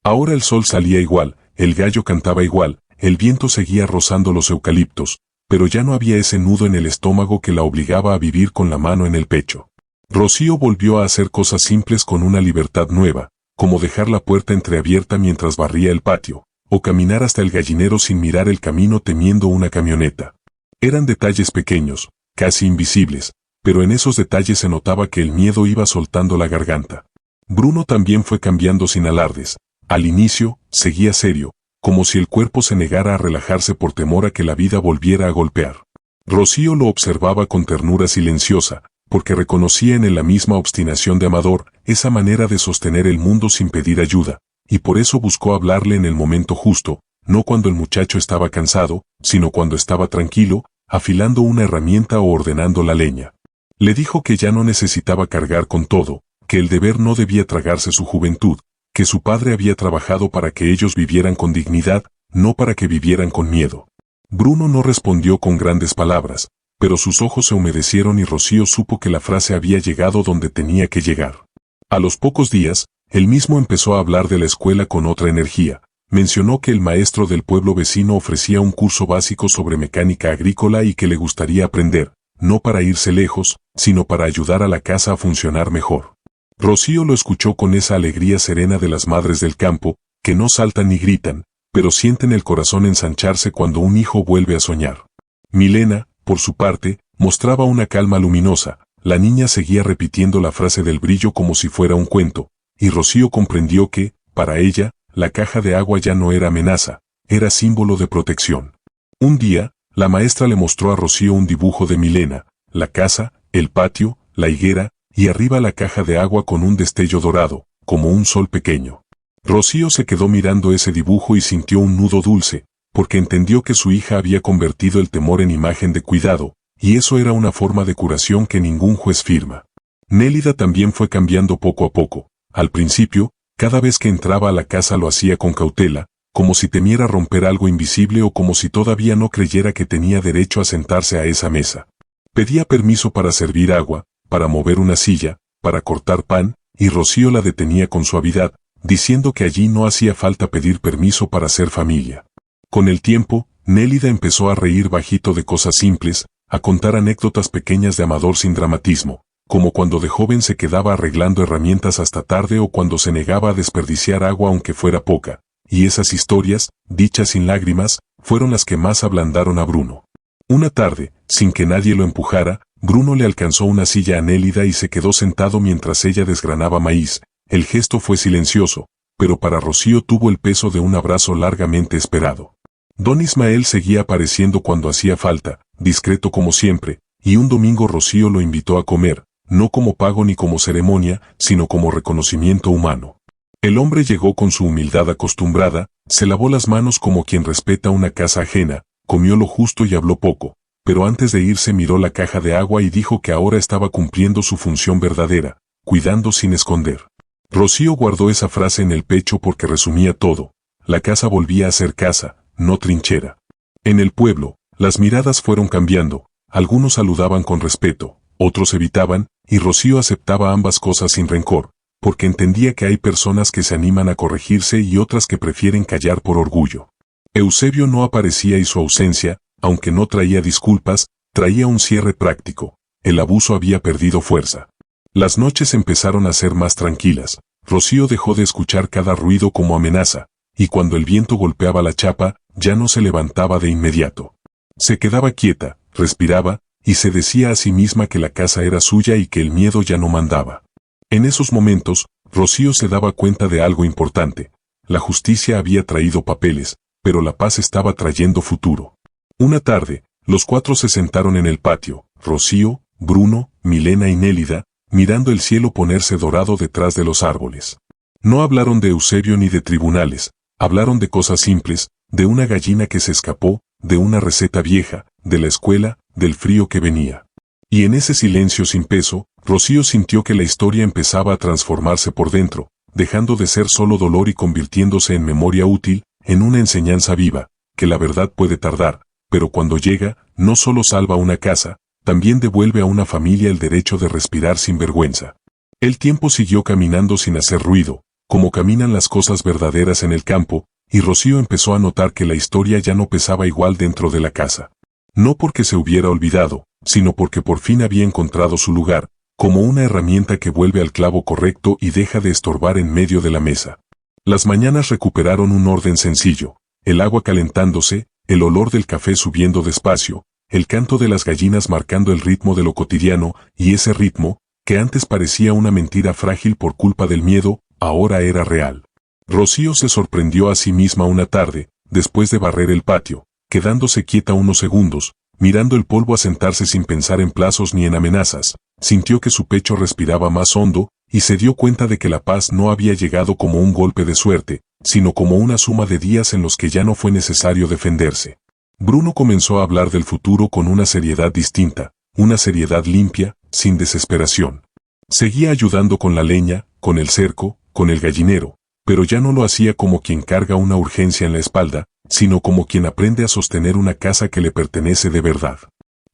Ahora el sol salía igual, el gallo cantaba igual, el viento seguía rozando los eucaliptos, pero ya no había ese nudo en el estómago que la obligaba a vivir con la mano en el pecho. Rocío volvió a hacer cosas simples con una libertad nueva, como dejar la puerta entreabierta mientras barría el patio, o caminar hasta el gallinero sin mirar el camino temiendo una camioneta. Eran detalles pequeños, casi invisibles, pero en esos detalles se notaba que el miedo iba soltando la garganta. Bruno también fue cambiando sin alardes. Al inicio, seguía serio, como si el cuerpo se negara a relajarse por temor a que la vida volviera a golpear. Rocío lo observaba con ternura silenciosa, porque reconocía en él la misma obstinación de Amador, esa manera de sostener el mundo sin pedir ayuda, y por eso buscó hablarle en el momento justo, no cuando el muchacho estaba cansado, sino cuando estaba tranquilo, afilando una herramienta o ordenando la leña. Le dijo que ya no necesitaba cargar con todo, que el deber no debía tragarse su juventud, que su padre había trabajado para que ellos vivieran con dignidad, no para que vivieran con miedo. Bruno no respondió con grandes palabras, pero sus ojos se humedecieron y Rocío supo que la frase había llegado donde tenía que llegar. A los pocos días, él mismo empezó a hablar de la escuela con otra energía. Mencionó que el maestro del pueblo vecino ofrecía un curso básico sobre mecánica agrícola y que le gustaría aprender, no para irse lejos, sino para ayudar a la casa a funcionar mejor. Rocío lo escuchó con esa alegría serena de las madres del campo, que no saltan ni gritan, pero sienten el corazón ensancharse cuando un hijo vuelve a soñar. Milena, por su parte, mostraba una calma luminosa. La niña seguía repitiendo la frase del brillo como si fuera un cuento, y Rocío comprendió que, para ella, la caja de agua ya no era amenaza, era símbolo de protección. Un día, la maestra le mostró a Rocío un dibujo de Milena, la casa, el patio, la higuera, y arriba la caja de agua con un destello dorado, como un sol pequeño. Rocío se quedó mirando ese dibujo y sintió un nudo dulce, porque entendió que su hija había convertido el temor en imagen de cuidado, y eso era una forma de curación que ningún juez firma. Nélida también fue cambiando poco a poco. Al principio, cada vez que entraba a la casa lo hacía con cautela, como si temiera romper algo invisible o como si todavía no creyera que tenía derecho a sentarse a esa mesa. Pedía permiso para servir agua, para mover una silla, para cortar pan, y Rocío la detenía con suavidad, diciendo que allí no hacía falta pedir permiso para ser familia. Con el tiempo, Nélida empezó a reír bajito de cosas simples, a contar anécdotas pequeñas de Amador sin dramatismo, como cuando de joven se quedaba arreglando herramientas hasta tarde o cuando se negaba a desperdiciar agua aunque fuera poca, y esas historias, dichas sin lágrimas, fueron las que más ablandaron a Bruno. Una tarde, sin que nadie lo empujara, Bruno le alcanzó una silla a Nélida y se quedó sentado mientras ella desgranaba maíz. El gesto fue silencioso, pero para Rocío tuvo el peso de un abrazo largamente esperado. Don Ismael seguía apareciendo cuando hacía falta, discreto como siempre, y un domingo Rocío lo invitó a comer, no como pago ni como ceremonia, sino como reconocimiento humano. El hombre llegó con su humildad acostumbrada, se lavó las manos como quien respeta una casa ajena, comió lo justo y habló poco, pero antes de irse miró la caja de agua y dijo que ahora estaba cumpliendo su función verdadera, cuidando sin esconder. Rocío guardó esa frase en el pecho porque resumía todo. La casa volvía a ser casa, no trinchera. En el pueblo, las miradas fueron cambiando, algunos saludaban con respeto, otros evitaban, y Rocío aceptaba ambas cosas sin rencor, porque entendía que hay personas que se animan a corregirse y otras que prefieren callar por orgullo. Eusebio no aparecía y su ausencia, aunque no traía disculpas, traía un cierre práctico. El abuso había perdido fuerza. Las noches empezaron a ser más tranquilas. Rocío dejó de escuchar cada ruido como amenaza, y cuando el viento golpeaba la chapa, ya no se levantaba de inmediato. Se quedaba quieta, respiraba, y se decía a sí misma que la casa era suya y que el miedo ya no mandaba. En esos momentos, Rocío se daba cuenta de algo importante. La justicia había traído papeles, pero la paz estaba trayendo futuro. Una tarde, los cuatro se sentaron en el patio, Rocío, Bruno, Milena y Nélida, mirando el cielo ponerse dorado detrás de los árboles. No hablaron de Eusebio ni de tribunales, hablaron de cosas simples, de una gallina que se escapó, de una receta vieja, de la escuela, del frío que venía. Y en ese silencio sin peso, Rocío sintió que la historia empezaba a transformarse por dentro, dejando de ser solo dolor y convirtiéndose en memoria útil, en una enseñanza viva, que la verdad puede tardar, pero cuando llega, no solo salva una casa, también devuelve a una familia el derecho de respirar sin vergüenza. El tiempo siguió caminando sin hacer ruido, como caminan las cosas verdaderas en el campo, y Rocío empezó a notar que la historia ya no pesaba igual dentro de la casa. No porque se hubiera olvidado, sino porque por fin había encontrado su lugar, como una herramienta que vuelve al clavo correcto y deja de estorbar en medio de la mesa. Las mañanas recuperaron un orden sencillo, el agua calentándose, el olor del café subiendo despacio, el canto de las gallinas marcando el ritmo de lo cotidiano, y ese ritmo, que antes parecía una mentira frágil por culpa del miedo, ahora era real. Rocío se sorprendió a sí misma una tarde, después de barrer el patio, quedándose quieta unos segundos, mirando el polvo asentarse sin pensar en plazos ni en amenazas, sintió que su pecho respiraba más hondo, y se dio cuenta de que la paz no había llegado como un golpe de suerte, sino como una suma de días en los que ya no fue necesario defenderse. Bruno comenzó a hablar del futuro con una seriedad distinta, una seriedad limpia, sin desesperación. Seguía ayudando con la leña, con el cerco, con el gallinero, pero ya no lo hacía como quien carga una urgencia en la espalda, sino como quien aprende a sostener una casa que le pertenece de verdad.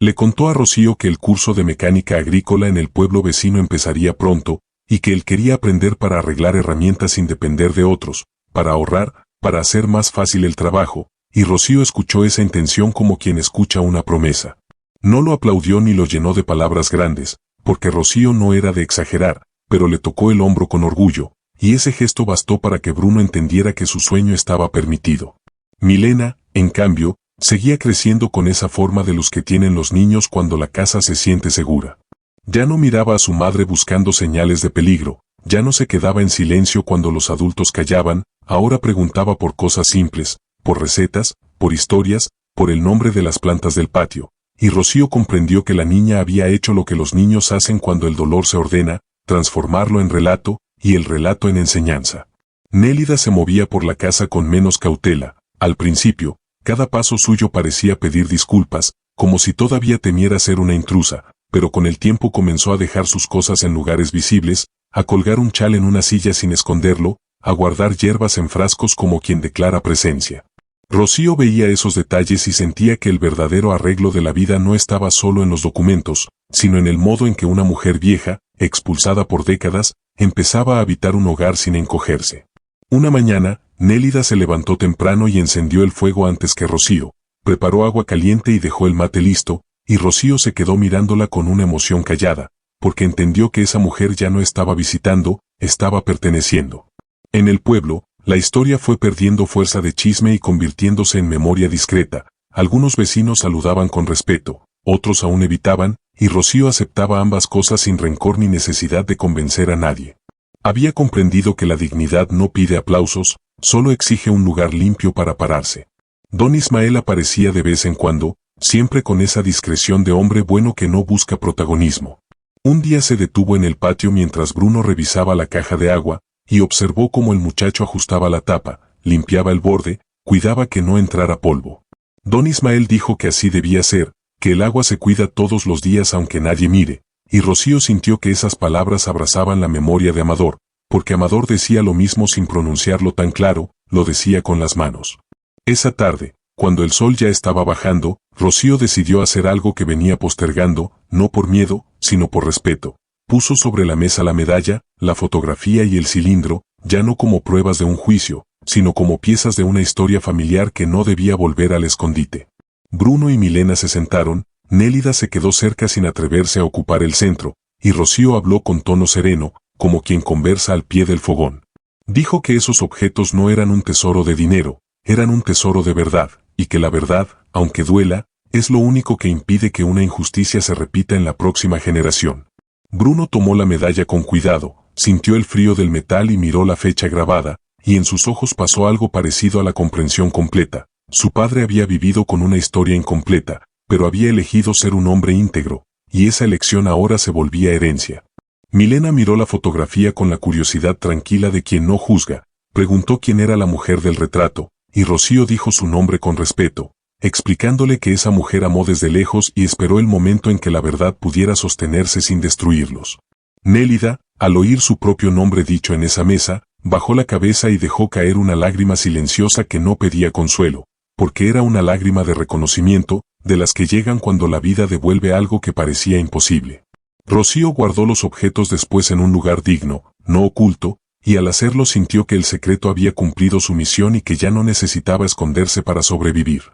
Le contó a Rocío que el curso de mecánica agrícola en el pueblo vecino empezaría pronto, y que él quería aprender para arreglar herramientas sin depender de otros, para ahorrar, para hacer más fácil el trabajo, y Rocío escuchó esa intención como quien escucha una promesa. No lo aplaudió ni lo llenó de palabras grandes, porque Rocío no era de exagerar, pero le tocó el hombro con orgullo, y ese gesto bastó para que Bruno entendiera que su sueño estaba permitido. Milena, en cambio, seguía creciendo con esa forma de los que tienen los niños cuando la casa se siente segura. Ya no miraba a su madre buscando señales de peligro, ya no se quedaba en silencio cuando los adultos callaban, ahora preguntaba por cosas simples, por recetas, por historias, por el nombre de las plantas del patio, y Rocío comprendió que la niña había hecho lo que los niños hacen cuando el dolor se ordena, transformarlo en relato, y el relato en enseñanza. Nélida se movía por la casa con menos cautela. Al principio, cada paso suyo parecía pedir disculpas, como si todavía temiera ser una intrusa, pero con el tiempo comenzó a dejar sus cosas en lugares visibles, a colgar un chal en una silla sin esconderlo, a guardar hierbas en frascos como quien declara presencia. Rocío veía esos detalles y sentía que el verdadero arreglo de la vida no estaba solo en los documentos, sino en el modo en que una mujer vieja, expulsada por décadas, empezaba a habitar un hogar sin encogerse. Una mañana, Nélida se levantó temprano y encendió el fuego antes que Rocío, preparó agua caliente y dejó el mate listo, y Rocío se quedó mirándola con una emoción callada, porque entendió que esa mujer ya no estaba visitando, estaba perteneciendo. En el pueblo, la historia fue perdiendo fuerza de chisme y convirtiéndose en memoria discreta. Algunos vecinos saludaban con respeto, otros aún evitaban, y Rocío aceptaba ambas cosas sin rencor ni necesidad de convencer a nadie. Había comprendido que la dignidad no pide aplausos, solo exige un lugar limpio para pararse. Don Ismael aparecía de vez en cuando, siempre con esa discreción de hombre bueno que no busca protagonismo. Un día se detuvo en el patio mientras Bruno revisaba la caja de agua, y observó cómo el muchacho ajustaba la tapa, limpiaba el borde, cuidaba que no entrara polvo. Don Ismael dijo que así debía ser, que el agua se cuida todos los días aunque nadie mire, y Rocío sintió que esas palabras abrazaban la memoria de Amador, porque Amador decía lo mismo sin pronunciarlo tan claro, lo decía con las manos. Esa tarde, cuando el sol ya estaba bajando, Rocío decidió hacer algo que venía postergando, no por miedo, sino por respeto. Puso sobre la mesa la medalla, la fotografía y el cilindro, ya no como pruebas de un juicio, sino como piezas de una historia familiar que no debía volver al escondite. Bruno y Milena se sentaron, Nélida se quedó cerca sin atreverse a ocupar el centro, y Rocío habló con tono sereno, como quien conversa al pie del fogón. Dijo que esos objetos no eran un tesoro de dinero, eran un tesoro de verdad, y que la verdad, aunque duela, es lo único que impide que una injusticia se repita en la próxima generación. Bruno tomó la medalla con cuidado, sintió el frío del metal y miró la fecha grabada, y en sus ojos pasó algo parecido a la comprensión completa. Su padre había vivido con una historia incompleta, pero había elegido ser un hombre íntegro, y esa elección ahora se volvía herencia. Milena miró la fotografía con la curiosidad tranquila de quien no juzga, preguntó quién era la mujer del retrato, y Rocío dijo su nombre con respeto. explicándole que esa mujer amó desde lejos y esperó el momento en que la verdad pudiera sostenerse sin destruirlos. Nélida, al oír su propio nombre dicho en esa mesa, bajó la cabeza y dejó caer una lágrima silenciosa que no pedía consuelo, porque era una lágrima de reconocimiento, de las que llegan cuando la vida devuelve algo que parecía imposible. Rocío guardó los objetos después en un lugar digno, no oculto, y al hacerlo sintió que el secreto había cumplido su misión y que ya no necesitaba esconderse para sobrevivir.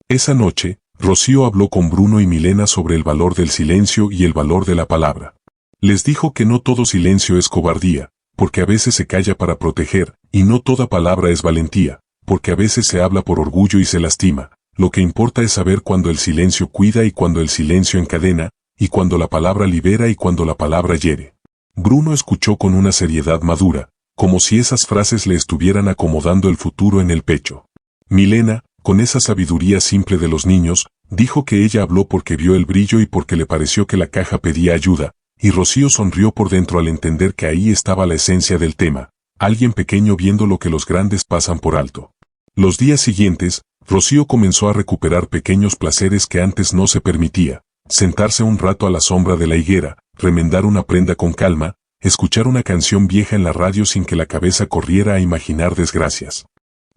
Esa noche, Rocío habló con Bruno y Milena sobre el valor del silencio y el valor de la palabra. Les dijo que no todo silencio es cobardía, porque a veces se calla para proteger, y no toda palabra es valentía, porque a veces se habla por orgullo y se lastima. Lo que importa es saber cuando el silencio cuida y cuando el silencio encadena, y cuando la palabra libera y cuando la palabra hiere. Bruno escuchó con una seriedad madura, como si esas frases le estuvieran acomodando el futuro en el pecho. Milena, con esa sabiduría simple de los niños, dijo que ella habló porque vio el brillo y porque le pareció que la caja pedía ayuda, y Rocío sonrió por dentro al entender que ahí estaba la esencia del tema, alguien pequeño viendo lo que los grandes pasan por alto. Los días siguientes, Rocío comenzó a recuperar pequeños placeres que antes no se permitía, sentarse un rato a la sombra de la higuera, remendar una prenda con calma, escuchar una canción vieja en la radio sin que la cabeza corriera a imaginar desgracias.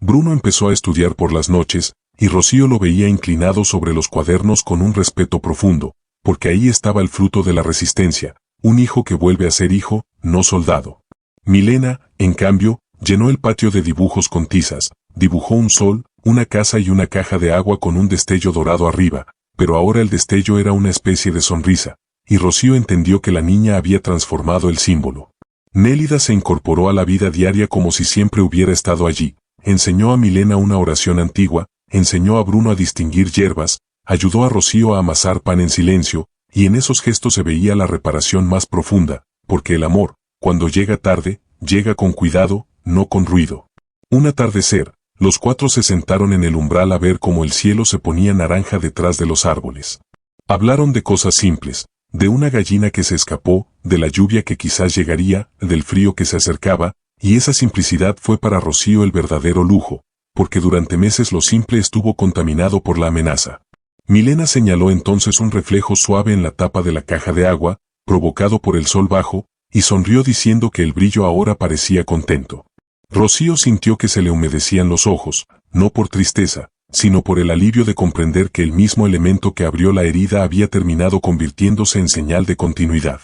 Bruno empezó a estudiar por las noches, y Rocío lo veía inclinado sobre los cuadernos con un respeto profundo, porque ahí estaba el fruto de la resistencia, un hijo que vuelve a ser hijo, no soldado. Milena, en cambio, llenó el patio de dibujos con tizas, dibujó un sol, una casa y una caja de agua con un destello dorado arriba, pero ahora el destello era una especie de sonrisa, y Rocío entendió que la niña había transformado el símbolo. Nélida se incorporó a la vida diaria como si siempre hubiera estado allí, enseñó a Milena una oración antigua, enseñó a Bruno a distinguir hierbas, ayudó a Rocío a amasar pan en silencio, y en esos gestos se veía la reparación más profunda, porque el amor, cuando llega tarde, llega con cuidado, no con ruido. Un atardecer, los cuatro se sentaron en el umbral a ver cómo el cielo se ponía naranja detrás de los árboles. Hablaron de cosas simples, de una gallina que se escapó, de la lluvia que quizás llegaría, del frío que se acercaba, y esa simplicidad fue para Rocío el verdadero lujo, porque durante meses lo simple estuvo contaminado por la amenaza. Milena señaló entonces un reflejo suave en la tapa de la caja de agua, provocado por el sol bajo, y sonrió diciendo que el brillo ahora parecía contento. Rocío sintió que se le humedecían los ojos, no por tristeza, sino por el alivio de comprender que el mismo elemento que abrió la herida había terminado convirtiéndose en señal de continuidad.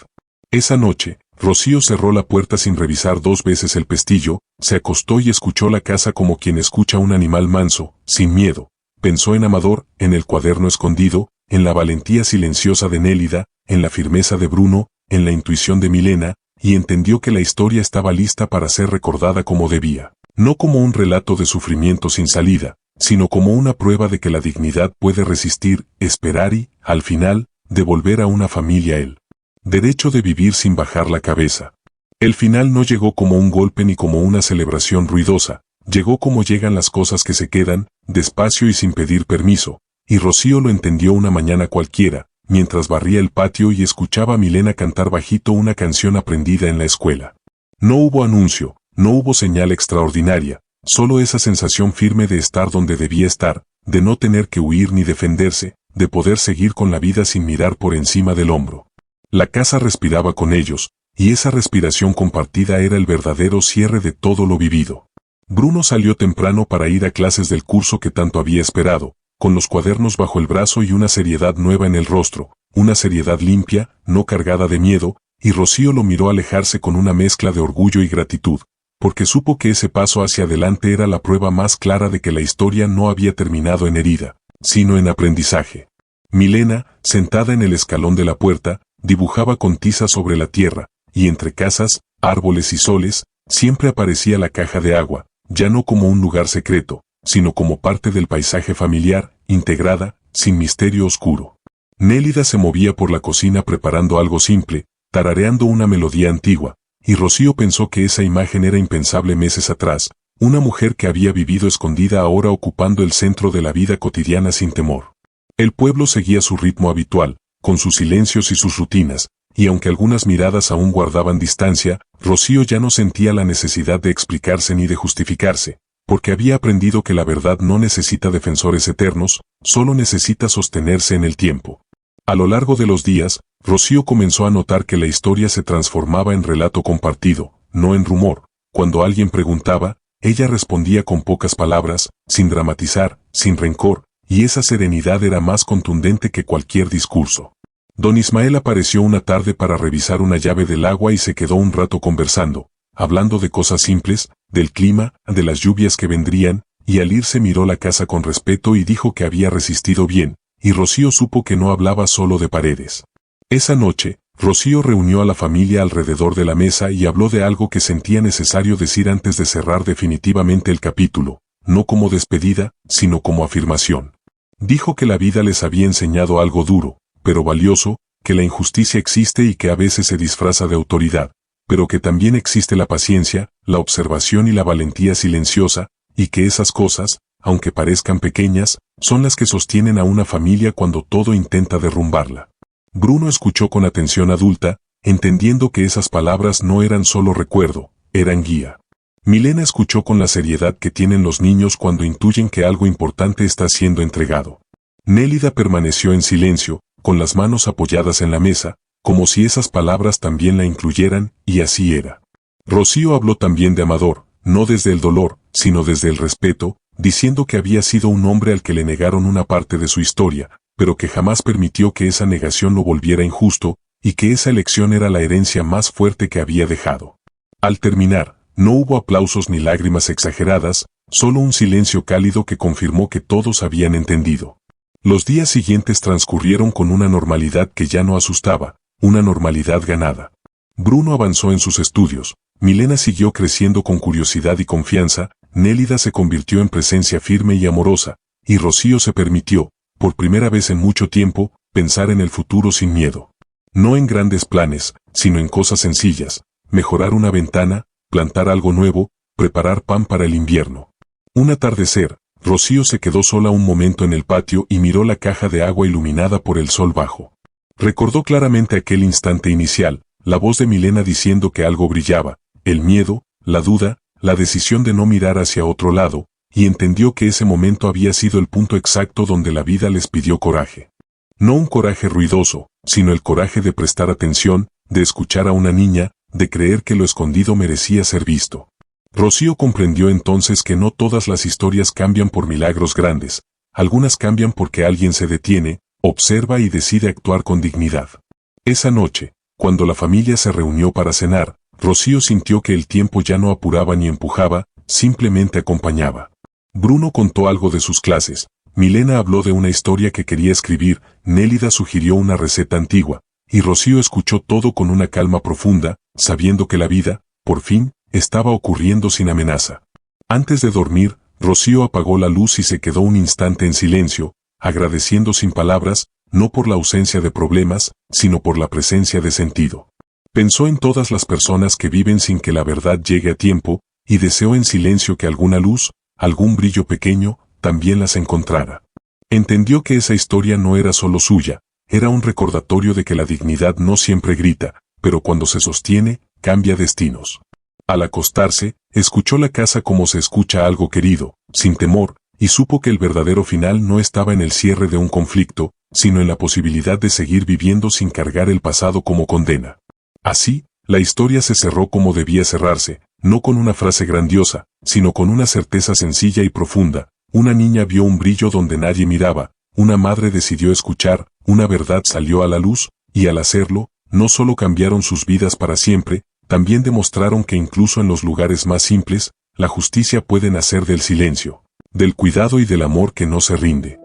Esa noche, Rocío cerró la puerta sin revisar 2 veces el pestillo, se acostó y escuchó la casa como quien escucha un animal manso, sin miedo. Pensó en Amador, en el cuaderno escondido, en la valentía silenciosa de Nélida, en la firmeza de Bruno, en la intuición de Milena, y entendió que la historia estaba lista para ser recordada como debía, no como un relato de sufrimiento sin salida, sino como una prueba de que la dignidad puede resistir, esperar y, al final, devolver a una familia el derecho de vivir sin bajar la cabeza. El final no llegó como un golpe ni como una celebración ruidosa, llegó como llegan las cosas que se quedan, despacio y sin pedir permiso, y Rocío lo entendió una mañana cualquiera, mientras barría el patio y escuchaba a Milena cantar bajito una canción aprendida en la escuela. No hubo anuncio, no hubo señal extraordinaria, solo esa sensación firme de estar donde debía estar, de no tener que huir ni defenderse, de poder seguir con la vida sin mirar por encima del hombro. La casa respiraba con ellos, y esa respiración compartida era el verdadero cierre de todo lo vivido. Bruno salió temprano para ir a clases del curso que tanto había esperado, con los cuadernos bajo el brazo y una seriedad nueva en el rostro, una seriedad limpia, no cargada de miedo, y Rocío lo miró alejarse con una mezcla de orgullo y gratitud, porque supo que ese paso hacia adelante era la prueba más clara de que la historia no había terminado en herida, sino en aprendizaje. Milena, sentada en el escalón de la puerta, dibujaba con tiza sobre la tierra, y entre casas, árboles y soles, siempre aparecía la caja de agua, ya no como un lugar secreto, sino como parte del paisaje familiar, integrada, sin misterio oscuro. Nélida se movía por la cocina preparando algo simple, tarareando una melodía antigua, y Rocío pensó que esa imagen era impensable meses atrás, una mujer que había vivido escondida ahora ocupando el centro de la vida cotidiana sin temor. El pueblo seguía su ritmo habitual, con sus silencios y sus rutinas, y aunque algunas miradas aún guardaban distancia, Rocío ya no sentía la necesidad de explicarse ni de justificarse, porque había aprendido que la verdad no necesita defensores eternos, solo necesita sostenerse en el tiempo. A lo largo de los días, Rocío comenzó a notar que la historia se transformaba en relato compartido, no en rumor. Cuando alguien preguntaba, ella respondía con pocas palabras, sin dramatizar, sin rencor, y esa serenidad era más contundente que cualquier discurso. Don Ismael apareció una tarde para revisar una llave del agua y se quedó un rato conversando, hablando de cosas simples, del clima, de las lluvias que vendrían, y al irse miró la casa con respeto y dijo que había resistido bien, y Rocío supo que no hablaba solo de paredes. Esa noche, Rocío reunió a la familia alrededor de la mesa y habló de algo que sentía necesario decir antes de cerrar definitivamente el capítulo, no como despedida, sino como afirmación. Dijo que la vida les había enseñado algo duro, pero valioso, que la injusticia existe y que a veces se disfraza de autoridad, pero que también existe la paciencia, la observación y la valentía silenciosa, y que esas cosas, aunque parezcan pequeñas, son las que sostienen a una familia cuando todo intenta derrumbarla. Bruno escuchó con atención adulta, entendiendo que esas palabras no eran solo recuerdo, eran guía. Milena escuchó con la seriedad que tienen los niños cuando intuyen que algo importante está siendo entregado. Nélida permaneció en silencio, con las manos apoyadas en la mesa, como si esas palabras también la incluyeran, y así era. Rocío habló también de Amador, no desde el dolor, sino desde el respeto, diciendo que había sido un hombre al que le negaron una parte de su historia, pero que jamás permitió que esa negación lo volviera injusto, y que esa elección era la herencia más fuerte que había dejado. Al terminar, no hubo aplausos ni lágrimas exageradas, solo un silencio cálido que confirmó que todos habían entendido. Los días siguientes transcurrieron con una normalidad que ya no asustaba, una normalidad ganada. Bruno avanzó en sus estudios, Milena siguió creciendo con curiosidad y confianza, Nélida se convirtió en presencia firme y amorosa, y Rocío se permitió, por primera vez en mucho tiempo, pensar en el futuro sin miedo. No en grandes planes, sino en cosas sencillas, mejorar una ventana, plantar algo nuevo, preparar pan para el invierno. Un atardecer, Rocío se quedó sola un momento en el patio y miró la caja de agua iluminada por el sol bajo. Recordó claramente aquel instante inicial, la voz de Milena diciendo que algo brillaba, el miedo, la duda, la decisión de no mirar hacia otro lado, y entendió que ese momento había sido el punto exacto donde la vida les pidió coraje. No un coraje ruidoso, sino el coraje de prestar atención, de escuchar a una niña, de creer que lo escondido merecía ser visto. Rocío comprendió entonces que no todas las historias cambian por milagros grandes, algunas cambian porque alguien se detiene, observa y decide actuar con dignidad. Esa noche, cuando la familia se reunió para cenar, Rocío sintió que el tiempo ya no apuraba ni empujaba, simplemente acompañaba. Bruno contó algo de sus clases, Milena habló de una historia que quería escribir, Nélida sugirió una receta antigua, y Rocío escuchó todo con una calma profunda, sabiendo que la vida, por fin, estaba ocurriendo sin amenaza. Antes de dormir, Rocío apagó la luz y se quedó un instante en silencio, agradeciendo sin palabras, no por la ausencia de problemas, sino por la presencia de sentido. Pensó en todas las personas que viven sin que la verdad llegue a tiempo, y deseó en silencio que alguna luz, algún brillo pequeño, también las encontrara. Entendió que esa historia no era solo suya, era un recordatorio de que la dignidad no siempre grita, pero cuando se sostiene, cambia destinos. Al acostarse, escuchó la casa como se escucha algo querido, sin temor, y supo que el verdadero final no estaba en el cierre de un conflicto, sino en la posibilidad de seguir viviendo sin cargar el pasado como condena. Así, la historia se cerró como debía cerrarse, no con una frase grandiosa, sino con una certeza sencilla y profunda. Una niña vio un brillo donde nadie miraba, una madre decidió escuchar, una verdad salió a la luz, y al hacerlo, no solo cambiaron sus vidas para siempre, también demostraron que incluso en los lugares más simples, la justicia puede nacer del silencio, del cuidado y del amor que no se rinde.